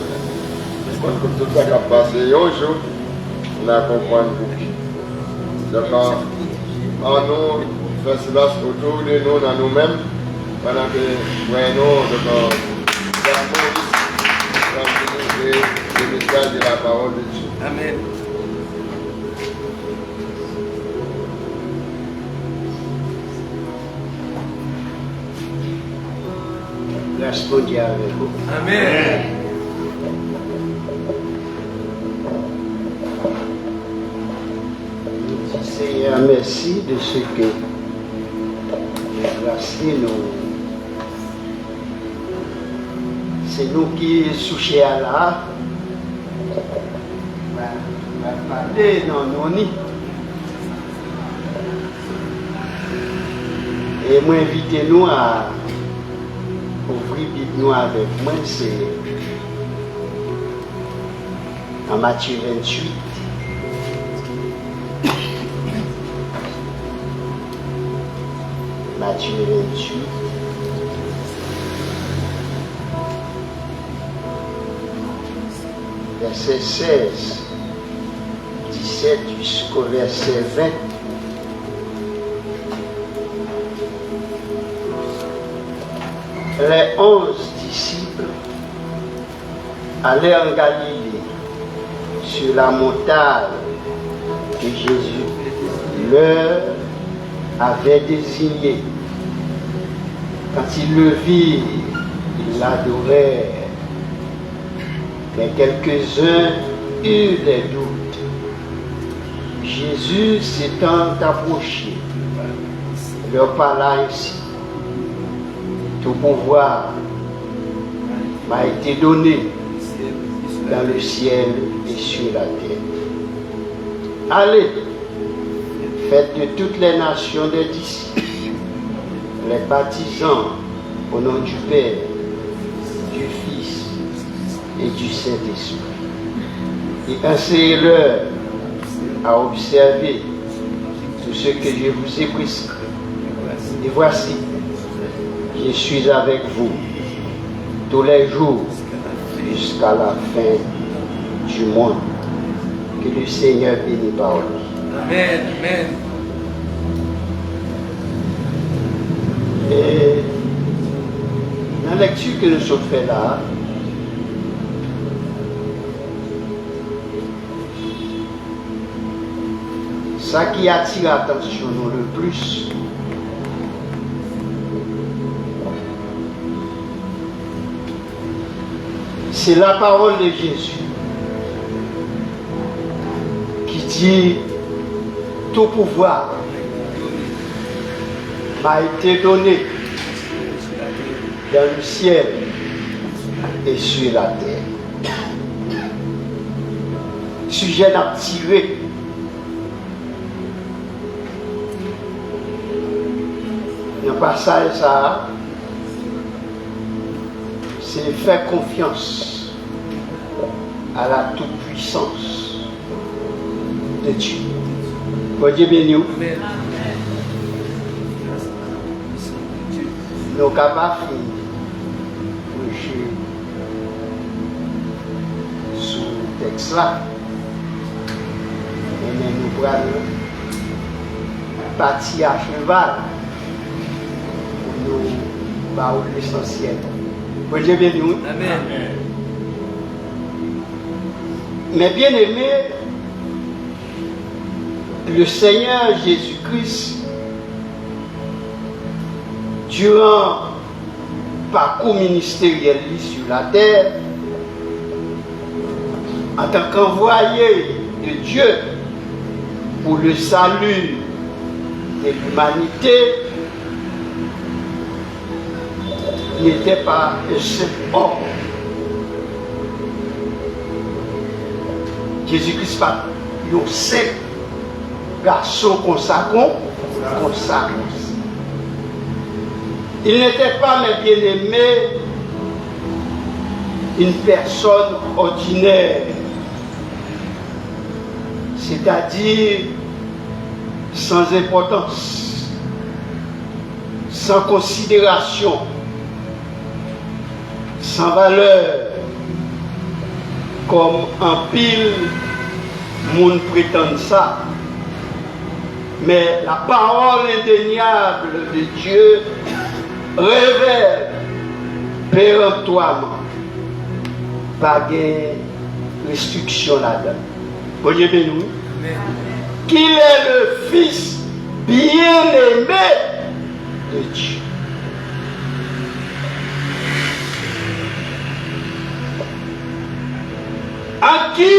quand tout ça qui a passé un jour, on a compris beaucoup. Donc en nous, faire cela autour de nous, dans nous-mêmes, pendant que voyons donc le message de la parole de Dieu. Amen. Grâce pour Dieu avec vous. Amen. Seigneur, merci de ce que grâce nous. C'est nous qui soucions à là. On va parler dans nos nids. Et moi, invitez-nous à ouvrir Bible nous avec moi, c'est en Matthieu 28. Matthieu 28. Verset 16, 17 jusqu'au verset 20. Les 11 disciples allèrent en Galilée, sur la montagne que Jésus leur avait désignée. Quand ils le virent, ils l'adorèrent. Mais quelques-uns eurent des doutes. Jésus s'étant approché, leur parla ainsi. Tout pouvoir m'a été donné dans le ciel et sur la terre. Allez, faites de toutes les nations des disciples, les baptisant au nom du Père, du Fils et du Saint-Esprit. Et enseignez-leur à observer tout ce que je vous ai prescrit. Et voici, je suis avec vous tous les jours jusqu'à la fin du monde. Que le Seigneur bénisse par lui. Amen. Amen. Et dans la lecture que nous sommes fait là, ça qui attire l'attention nous le plus, c'est la parole de Jésus qui dit tout pouvoir m'a été donné dans le ciel et sur la terre. Sujet d'attirer le passage ça, c'est faire confiance à la toute-puissance de Dieu. Que Dieu bénisse nous. Nous sommes capables de jouer sous le texte là. Et nous prenons partie à cheval pour nous parler l'essentiel. Que Dieu bénisse nous. Amen. Mais bien aimé, le Seigneur Jésus-Christ, durant le parcours ministériel sur la terre, en tant qu'envoyé de Dieu, pour le salut de l'humanité n'était pas un seul homme. Jésus-Christ pas un seul garçon consacré. Il n'était pas, mes bien-aimés, une personne ordinaire, c'est-à-dire sans importance, sans considération, sans valeur, comme un pile monde prétend ça. Mais la parole indéniable de Dieu révèle péremptoirement, pas de restriction là-dedans. Voyez bien nous, qu'il est le Fils bien-aimé de Dieu. À qui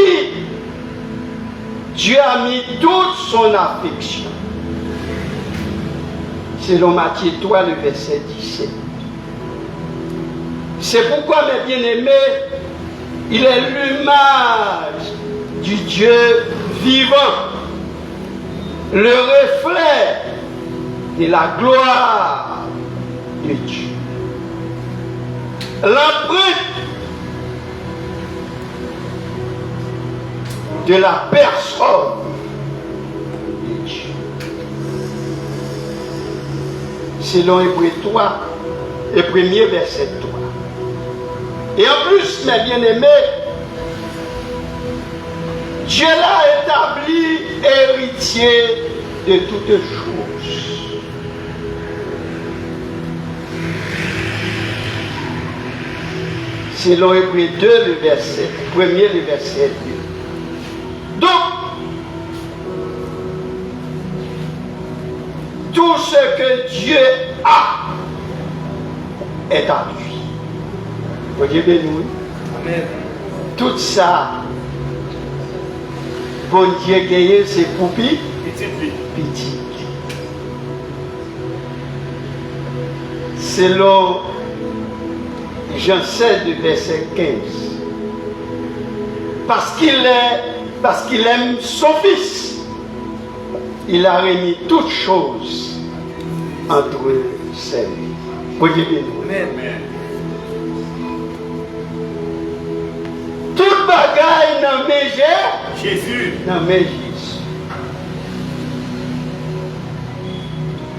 Dieu a mis toute son affection. Selon Matthieu 3, le verset 17. C'est pourquoi, mes bien-aimés, il est l'image du Dieu vivant, le reflet de la gloire de Dieu. L'empreinte de la personne de Dieu. Selon Hébreux 3, le premier verset 3. Et en plus, mes bien-aimés, Dieu l'a établi héritier de toutes choses. Selon Hébreux 2, le verset, premier, le verset 2. Donc, tout ce que Dieu a est à lui. Voyez bien nous. Amen. Tout ça, bon Dieu gagné, c'est pour petit. Selon Jean 16, verset 15. Parce qu'il aime son Fils, il a remis toutes choses entre ses mains. Voyez bien nous. Amen. Toute bagaille dans mes Jésus. Dans mes Jésus.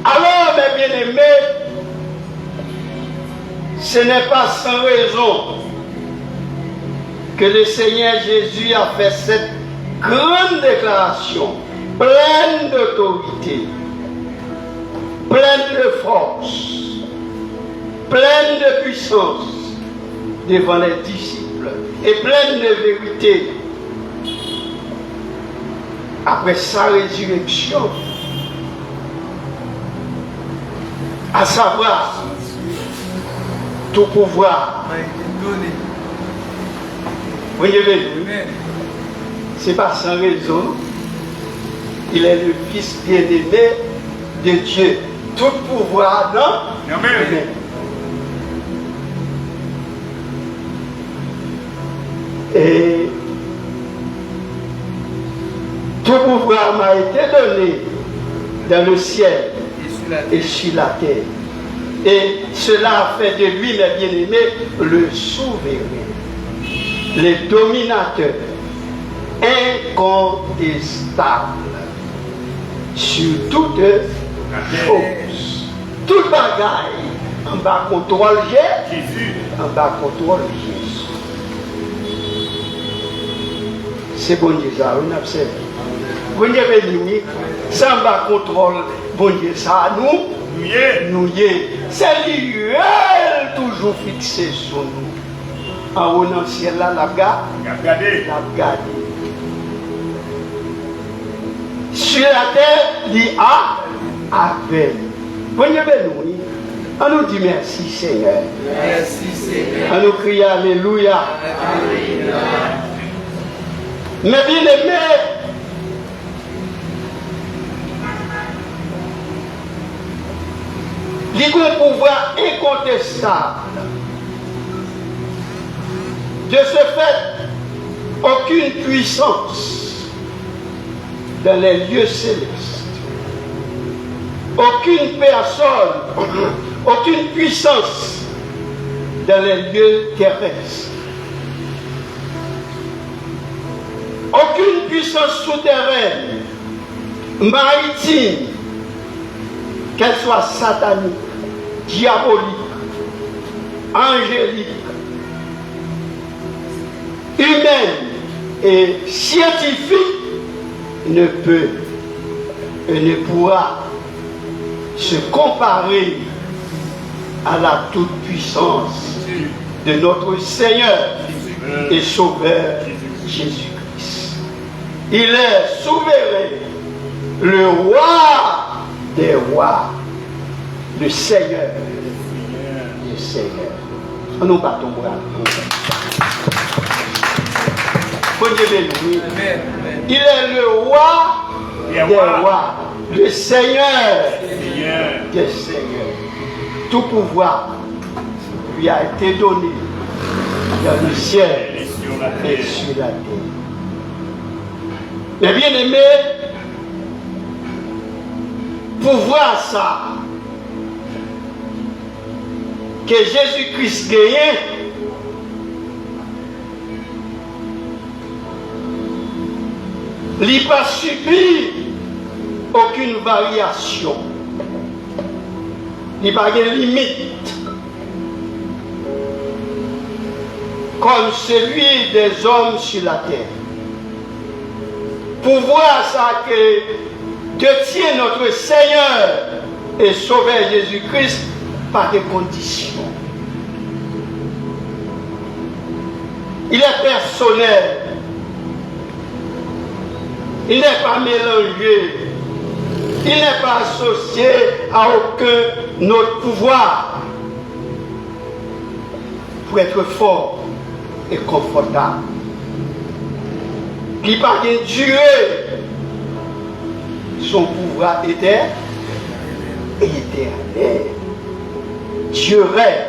Alors, mes bien-aimés, ce n'est pas sans raison que le Seigneur Jésus a fait cette grande déclaration, pleine d'autorité, pleine de force, pleine de puissance devant les disciples et pleine de vérité. Après sa résurrection, à savoir tout pouvoir. Voyez bien, c'est pas sans raison. Il est le Fils bien-aimé de Dieu. Tout pouvoir dans. Amen. Et tout pouvoir m'a été donné dans le ciel et sur la terre. Et cela a fait de lui, mes bien-aimés, le souverain, le dominateur, incontestable sur toutes choses. Toute bagaille en bas contrôle Jésus. En bas contrôle Jésus. C'est bon Dieu ça, on observe. Bon Dieu béni, sans bas contrôle, bon Dieu ça, nous c'est lui toujours fixé sur nous. En haut dans le ciel là, la garde. Sur la terre, il a avec. Bon Dieu béni, on nous dit merci Seigneur. Merci Seigneur. On nous crie alléluia. Alléluia. Mais bien aimé, Il a un pouvoir incontestable. De ce fait, aucune puissance dans les lieux célestes, aucune personne, aucune puissance dans les lieux terrestres, aucune puissance souterraine, maritime, qu'elle soit satanique, diabolique, angélique, humaine et scientifique, ne peut et ne pourra se comparer à la toute-puissance de notre Seigneur et Sauveur Jésus-Christ. Il est souverain, le roi des rois, le Seigneur des seigneurs. Nous battons bras. Il est le roi des rois, le Seigneur des seigneurs. Tout pouvoir lui a été donné dans le ciel et sur la terre. Mais bien aimé, pouvoir ça que Jésus-Christ gagne, il n'a pas subi aucune variation. Il n'y a pas de limite. Comme celui des hommes sur la terre. Pouvoir ça que détient notre Seigneur et Sauveur Jésus-Christ par des conditions. Il est personnel. Il n'est pas mélangé. Il n'est pas associé à aucun autre pouvoir pour être fort et confortable. Il n'a pas de durée. Son pouvoir était éternel. Dieu règne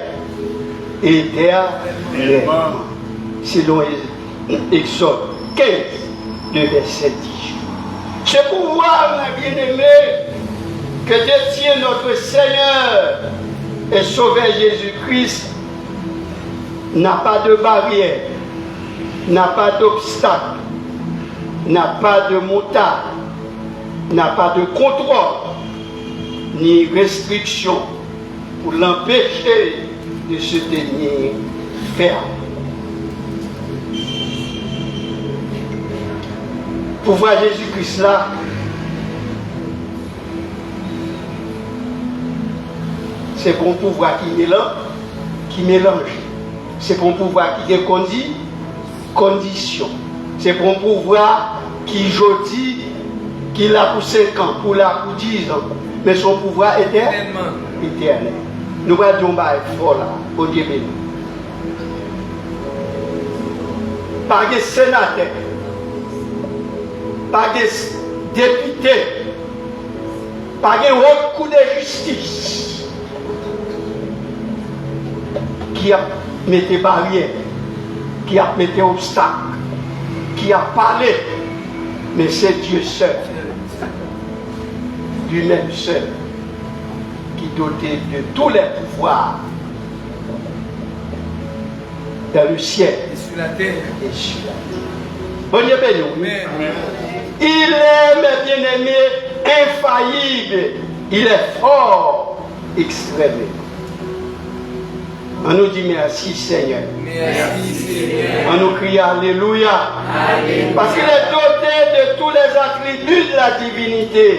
éternellement. Selon Exode 15, le verset 10. Ce pouvoir, mes bien-aimés, que détient notre Seigneur et Sauveur Jésus-Christ, n'a pas de barrière, n'a pas d'obstacle, n'a pas de montagne, n'a pas de contrôle, ni restriction pour l'empêcher de se tenir ferme. Pouvoir Jésus-Christ là, c'est pour un pouvoir qui mélange. C'est pour un pouvoir qui est condition. C'est pour un pouvoir qui jodi, qui l'a pour 5 ans, pour la pour 10 ans. Mais son pouvoir est éternel. Nous allons dire fort là, au début. Par des sénateurs, par des députés, par des hauts coups de justice qui a mis des barrières, qui a mis des obstacles, qui a parlé, mais c'est Dieu seul, lui-même seul, qui doté de tous les pouvoirs dans le ciel et sur la terre. Bon Dieu béni. Il est, mes bien-aimés, infaillible. Il est fort, extrêmement. On nous dit merci Seigneur. Merci Seigneur. On nous crie Alléluia. Alléluia. Parce qu'il est doté de tous les attributs de la divinité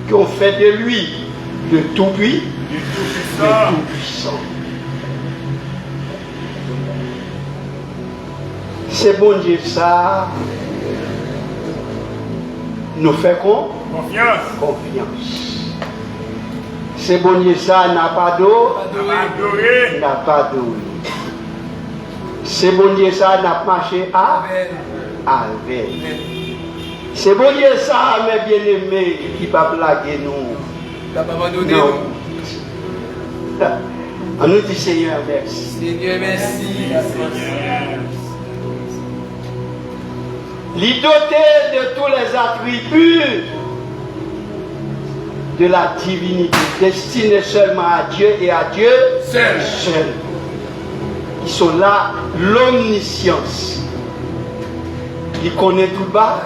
qui ont fait de lui le tout-puissant. C'est bon Dieu ça. Nous fait confiance. C'est bon Dieu ça, n'a pas d'eau, n'a pas d'eau. C'est bon Dieu ça, n'a marché avec. C'est bon Dieu ça, mes bien-aimés, qui va blaguer nous. On nous dit Seigneur, merci. Seigneur, merci. Il doté de tous les attributs de la divinité, destinés seulement à Dieu et à Dieu seul. Ils sont là, l'omniscience. Il connaît tout bas,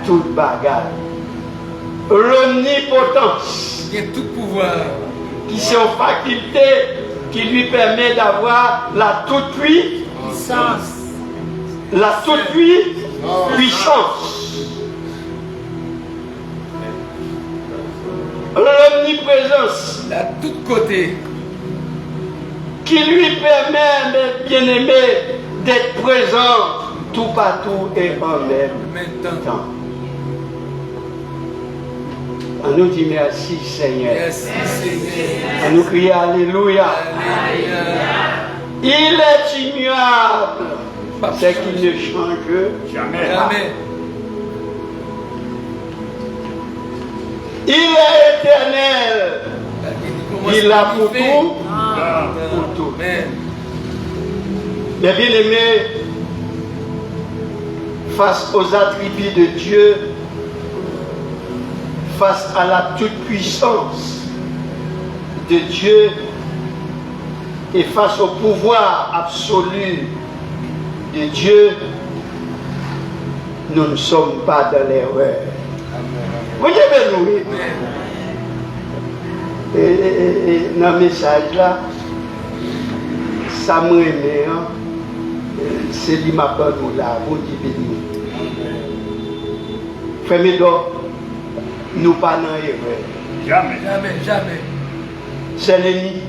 tout bagage. L'omnipotence. Il y a tout pouvoir. Qui sont facultés qui lui permet d'avoir la toute-puissance. La toute-puissance. L'omniprésence. À tous côtés. Qui lui permet, mes bien-aimés, d'être présent tout partout et en même temps. On nous dit merci Seigneur. Merci Seigneur. On nous crie Alléluia. Il est immuable. C'est qu'il ne change jamais. Il est éternel. Il a pour tout. Mes bien-aimés, face aux attributs de Dieu, face à la toute-puissance de Dieu et face au pouvoir absolu de Dieu, nous ne sommes pas dans l'erreur. Vous devez nous. Et dans le message là, ça me remet, c'est lui m'a pas nous là, vous dites frère Médor, nous pas dans l'erreur. Jamais. C'est l'ennemi.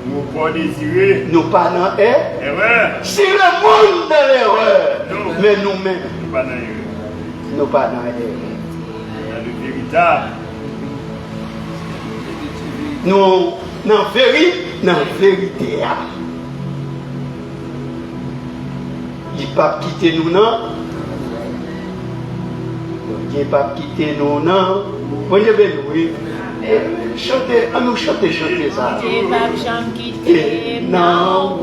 Nous pas désirer. Nous pas dans l'erreur. Si le monde dans l'erreur, mais nous-mêmes, nous pas dans l'erreur. Dans le véritable. Nous, dans la vérité, il ne pas quitter nous, non. Il ne pas quitter nous, non. Vous devez nous, chanter, à nous chanter ça. Il ne pas quitter non.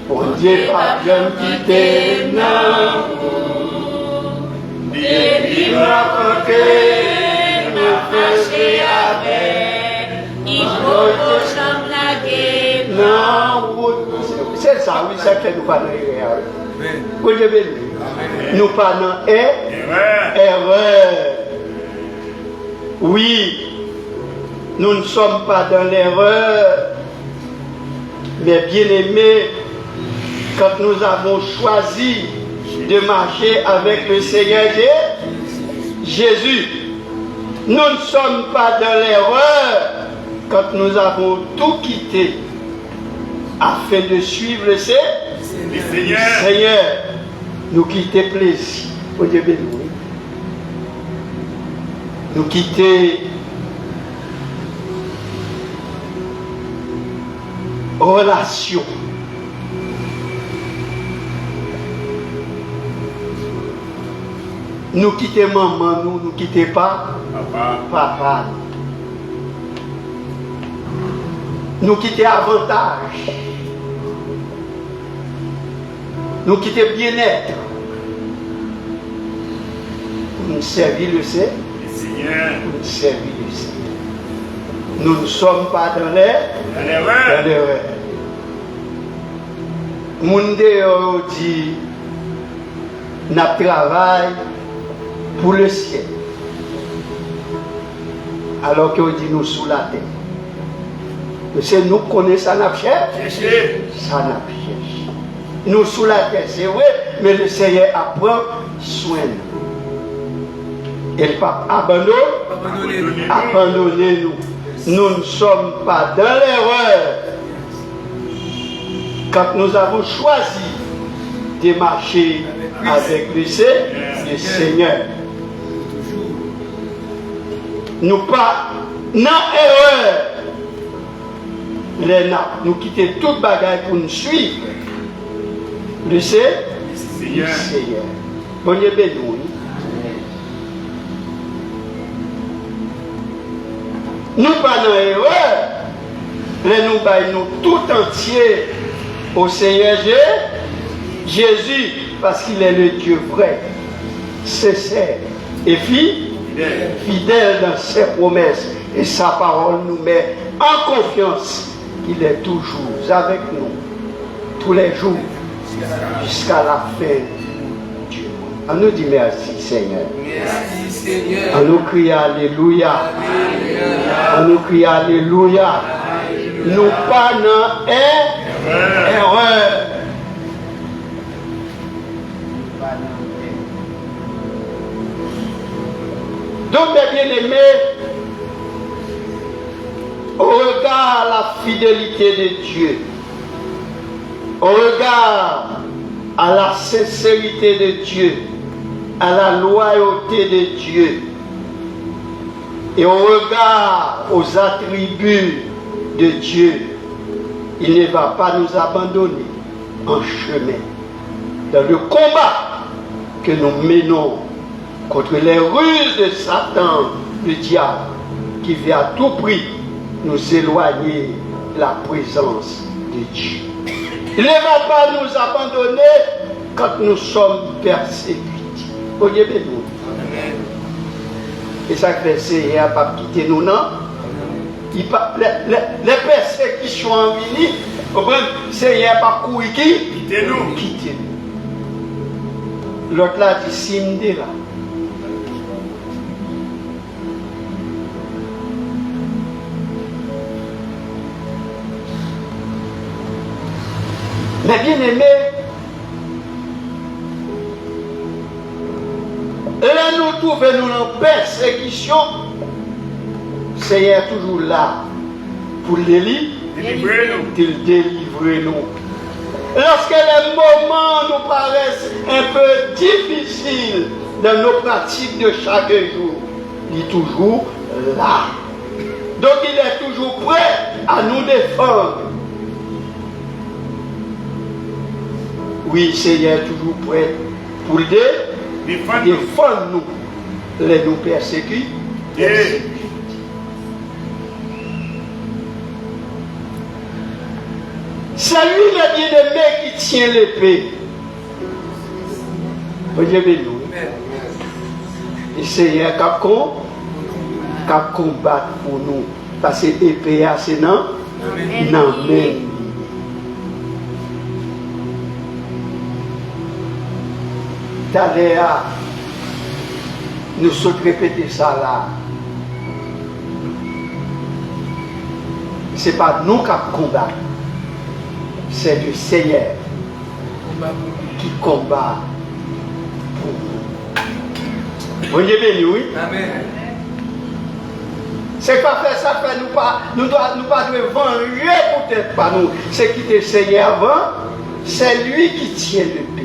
Bon Dieu, pas quitter non. Il m'a compté. C'est ça, oui, c'est que nous pas dans l'erreur. Vous devez nous pas dans erreur. Oui, nous ne sommes pas dans l'erreur, mais bien aimés, quand nous avons choisi de marcher avec le Seigneur Jésus, nous ne sommes pas dans l'erreur quand nous avons tout quitté afin de suivre le Seigneur. Nous quitter plaisir. Nous quitter relation. Nous quitter maman, nous quitter pas papa. Nous quitter avantage. Nous quitter bien-être. Pour nous servir le Seigneur. Pour nous servir le Seigneur. Nous ne sommes pas dans l'erreur. Monde dit, nous travaillons pour le ciel. Alors qu'on dit nous sous la terre. C'est nous connaissons ça n'a cherché. Ça n'a cherché. Nous sous la terre, c'est vrai, mais le Seigneur apprend soin de nous. Et le pape abandonnez nous. Nous ne sommes pas dans l'erreur. Quand nous avons choisi de marcher avec le Seigneur. Nous pas dans l'erreur. Nous quitter toute bagaille pour nous suivre. Le Seigneur. Bon Dieu béni. nous pas dans l'erreur, nous baillons tout entier au Seigneur Jésus, parce qu'il est le Dieu vrai, sincère et fidèle dans ses promesses. Et sa parole nous met en confiance qu'il est toujours avec nous, tous les jours, jusqu'à la fin du monde. On nous dit merci Seigneur. Merci Seigneur. On nous crie Alléluia. On nous crie Alléluia. Nous pas dans erreur. Donc mes bien-aimés, au regard la fidélité de Dieu, au regard à la sincérité de Dieu, à la loyauté de Dieu, et au regard aux attributs de Dieu, il ne va pas nous abandonner en chemin dans le combat que nous menons contre les ruses de Satan, le diable, qui veut à tout prix nous éloigner de la présence de Dieu. Il ne va pas nous abandonner quand nous sommes persécutés. Au Dieu béni. Et ça fait Seigneur pas quitter nous, non? Les persécutions en venir, Seigneur pas courir qui? Quittez-nous. Quittez-nous. L'autre là dit Simde là. Mais bien aimé, là nous trouvons en persécution, Seigneur est toujours là pour délivrer nous. Lorsque les moments nous paraissent un peu difficiles dans nos pratiques de chaque jour, il est toujours là. Donc il est toujours prêt à nous défendre. Oui, Seigneur est toujours prêt pour défendre nous, les nous persécuter. C'est lui le bien-aimé qui tient l'épée. Voyez-vous. Et Seigneur qui combattre pour nous. Parce que l'épée, c'est non? Non, mais. D'ailleurs, nous sommes répéter ça là. Ce n'est pas nous qui combattons. C'est le Seigneur qui combat pour nous. Voyez bien, oui? Amen. C'est pas faire ça, nous ne devons pas venger peut-être pas nous. C'est qui était Seigneur avant, c'est lui qui tient le pays.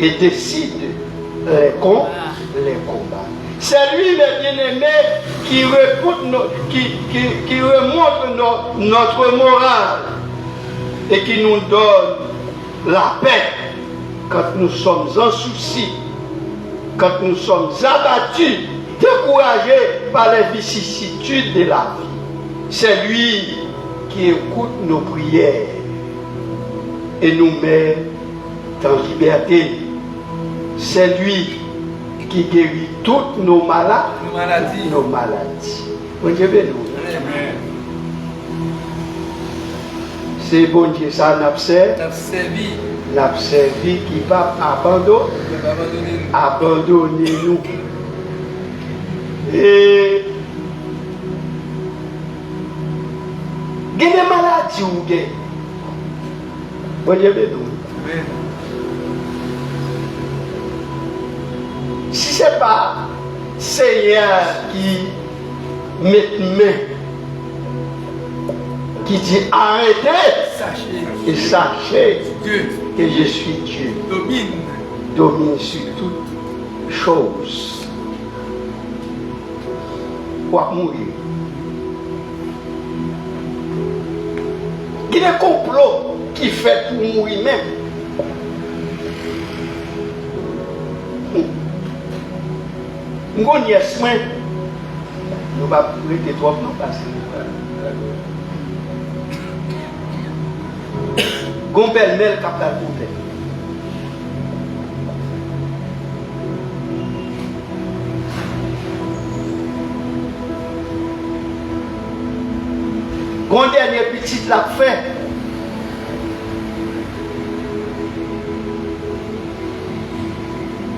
Et décide les combats. C'est lui le bien-aimé qui remonte notre morale et qui nous donne la paix quand nous sommes en souci, quand nous sommes abattus, découragés par les vicissitudes de la vie. C'est lui qui écoute nos prières et nous met en liberté. C'est lui qui guérit toutes nos maladies. Bon Dieu béni. C'est bon Dieu ça n'a servi qui va abandonner nous. Et il y a des maladies ou des. Bon Dieu béni. Si ce n'est pas Seigneur qui met main, qui dit arrêtez, et sachez que je suis Dieu, domine sur toutes choses. Pour mourir. Il y a des complots qui fait pour mourir même. Mon yes, pas prêter trop non parce que Gombel Mel Capal Gombel. Gon dernier petit l'a fait.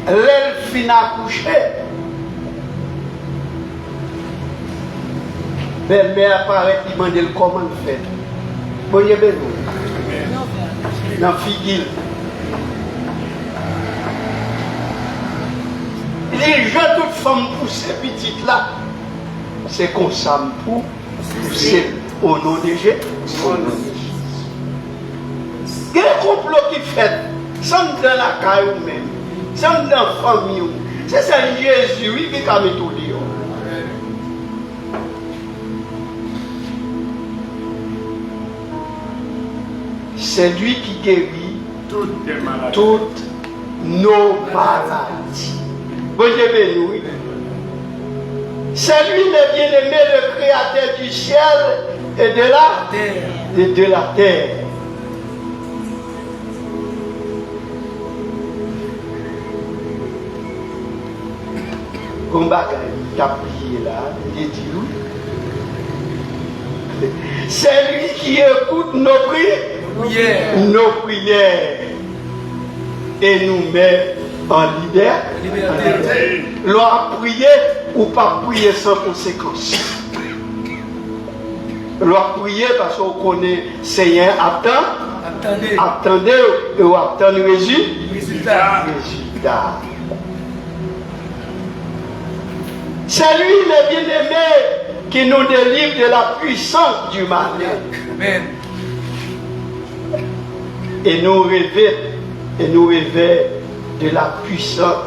L'elle fin accoucher. Belle-mère apparaît, il demande comment le faire. Bon, il y a besoin. Dans figure. Les gens, toutes femmes pour ces petites là, c'est qu'on s'aime pour pousser au nom de Jésus. Il y a un complot qui fait, sans dans la caille ou même, sans dans la famille. C'est ça Jésus, oui, qui a mis tout le monde. C'est lui qui guérit toutes nos maladies. Bon Dieu béni. C'est lui le bien-aimé, le créateur du ciel et de la terre. Combat qui a prié là, il dit oui. C'est lui qui écoute nos prières et nous met en liberté. L'on a prié ou pas prier sans conséquence. L'on a prié parce qu'on connaît Seigneur attendez et on attend le résultat. C'est lui le bien-aimé qui nous délivre de la puissance du mal. Amen. Et nous réveille de la puissance,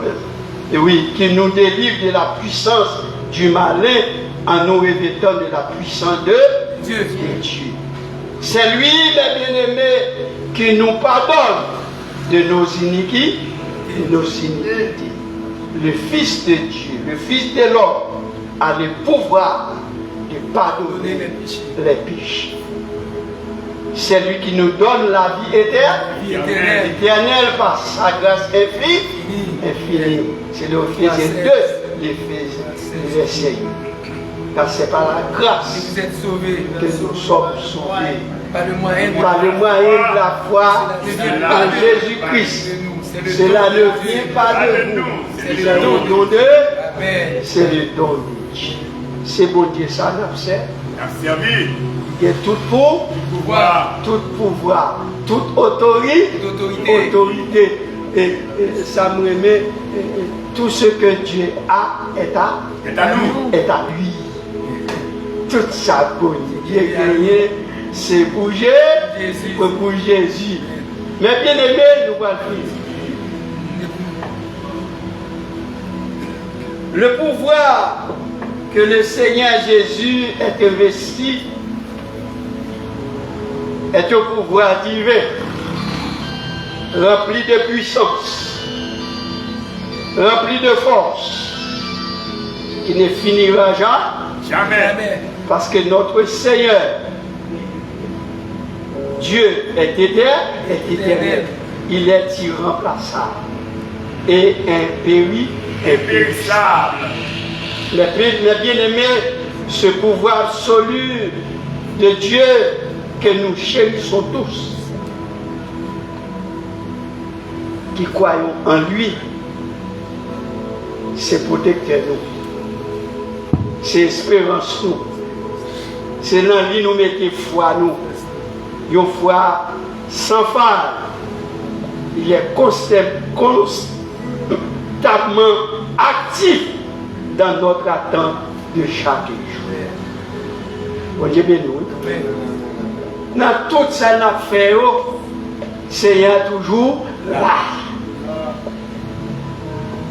oui, qui nous délivre de la puissance du malin en nous revêtant de la puissance de Dieu. C'est lui le bien-aimé qui nous pardonne de nos iniquités, Le Fils de Dieu, le Fils de l'homme a le pouvoir de pardonner les péchés. C'est lui qui nous donne la vie éternelle par sa grâce infinie. C'est l'Éphésiens 2, l'Éphésiens verset 8. Car c'est par la grâce que nous sommes sauvés. Par le moyen de la foi en Jésus-Christ. Cela ne vient pas de vous. C'est le don de Dieu. C'est bon Dieu, ça n'a servi. Il y a tout pouvoir, toute autorité, et ça me remet tout ce que Dieu a est à lui. Tout ça pour Dieu gagné, c'est pour Jésus. Mais bien aimé, nous voyons le pouvoir que le Seigneur Jésus est investi est un pouvoir divin, rempli de puissance, rempli de force, qui ne finira jamais. Parce que notre Seigneur, Dieu est éternel, il est irremplaçable et impérissable. Les bien-aimés, ce pouvoir absolu de Dieu que nous chérissons tous, qui croyons en lui, c'est protecteur nous, c'est espérance nous, c'est dans lui nous mettons foi nous, une foi sans faille, il est constamment actif dans notre attente de chaque jour. Bon Dieu béni. Dans toute cette affaire, Seigneur toujours là.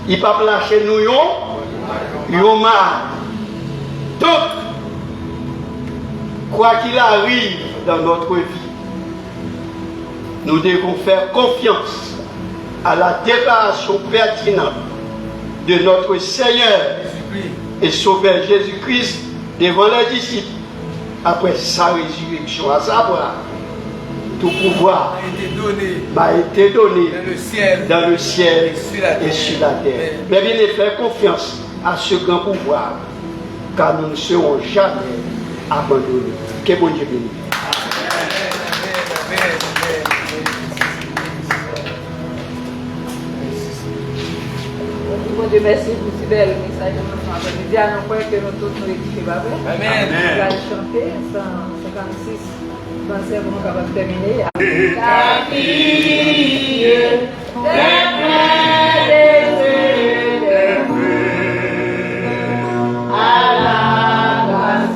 Il ne peut pas lâcher nous, il mal. Tout, quoi qu'il arrive dans notre vie, nous devons faire confiance à la déclaration pertinente de notre Seigneur et Sauveur Jésus-Christ devant les disciples, après sa résurrection, à savoir, tout pouvoir m'a été donné dans le ciel et sur la terre. Mais bien, faire confiance à ce grand pouvoir, car nous ne serons jamais abandonnés. Que bon Dieu bénisse. Bon Dieu, merci pour ce bel message de notre après-midi. À nous croire que nous tous nous édifions. Amen. On va chanter 156. Dans ce moment, on va terminer. Ta fille, des frères, des à la grâce.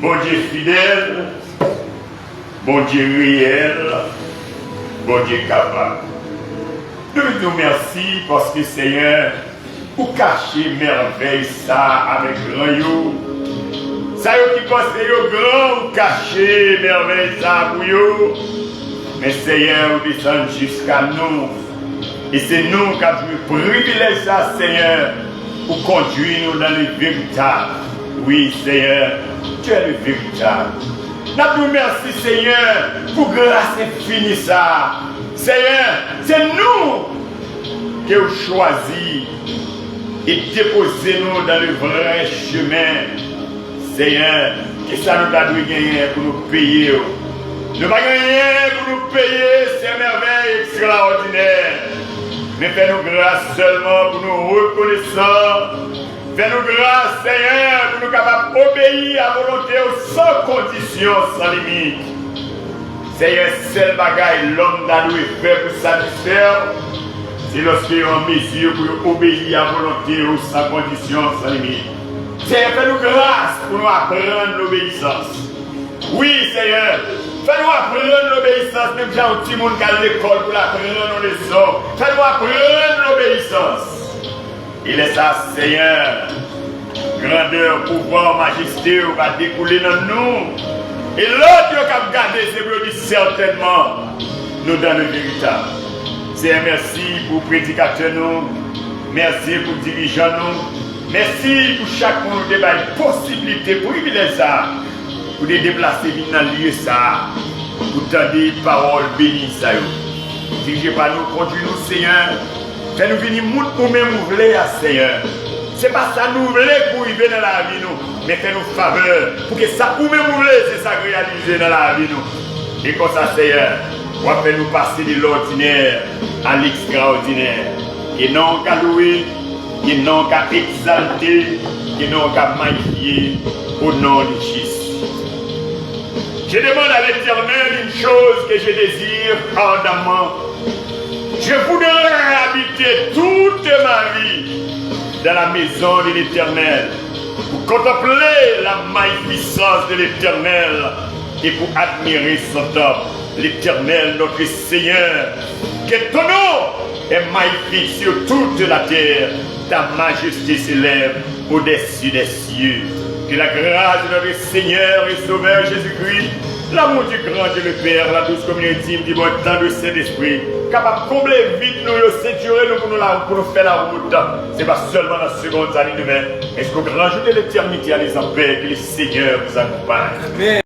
Bon Dieu fidèle, bon Dieu réel, bon Dieu capable. Nous vous remercions parce que Seigneur, pour cacher merveille ça avec grand yo. Ça yo qui pense yo grand, ou cacher merveille ça pour yo. Mais Seigneur, vous descendez jusqu'à nous. Et c'est nous qui avons le privilège ça, Seigneur, pour conduire nous dans le véritable. Oui, Seigneur, tu es le véritable. Nous vous remercions, Seigneur, pour grâce infinie ça. Seigneur, c'est nous qui avons choisi et déposé nous dans le vrai chemin. Seigneur, que ça nous a donné pour nous payer. Nous n'avons pas gagné pour nous payer ces merveilles extraordinaires. Mais fais-nous grâce seulement pour nous reconnaissants. Fais-nous grâce, Seigneur, pour nous capables d'obéir à volonté sans condition, sans limite. Seigneur, seul bagaille l'homme n'a loué fait pour satisfaire, c'est lorsqu'il est en mesure pour obéir à volonté sans condition, sans limite. Seigneur, fais-nous grâce pour nous apprendre l'obéissance. Oui, Seigneur, fais-nous apprendre l'obéissance, même si un petit monde qui a l'école pour apprendre nos leçons. Fais-nous apprendre l'obéissance. Il est ça, Seigneur. grandeur, pouvoir, majesté va découler dans nous. Et l'autre qui a gardé, c'est pour dire certainement, nous dans le véritable. C'est merci pour prédicateur nous, merci pour dirigeants nous, merci pour chaque monde qui a une possibilité, privilège ça, pour les déplacer dans le lieu ça, pour tendre des paroles bénies ça. Dirigez par nous, conduis nous Seigneur, fais-nous venir nous-mêmes ouvrir à Seigneur. Ce n'est pas ça nous voulons pour y venir dans la vie nous, mais fais-nous faveur pour que ça nous-mêmes ouvrir, c'est ça réaliser dans la vie nous. Et comme ça Seigneur, on va faire nous passer de l'ordinaire à l'extraordinaire. Et non qu'à louer, et non qu'à exalter, et non qu'à magnifier au nom de Jésus. Je demande à l'Éternel une chose que je désire ardemment. Je voudrais habiter toute ma vie dans la maison de l'Éternel pour contempler la magnificence de l'Éternel et pour admirer son temple. L'Éternel, notre Seigneur, que ton nom est magnifique sur toute la terre, ta majesté s'élève au-dessus des cieux. Que la grâce de notre Seigneur et Sauveur Jésus-Christ, l'amour du grand Dieu le Père, la douce communion intime du bon temps de Saint-Esprit, capable de combler vite nous, séduire nous pour nous faire la route. Ce n'est pas seulement la seconde année demain, mais jusqu'au grand jour de l'éternité à les en paix, que le Seigneur vous accompagne. Amen.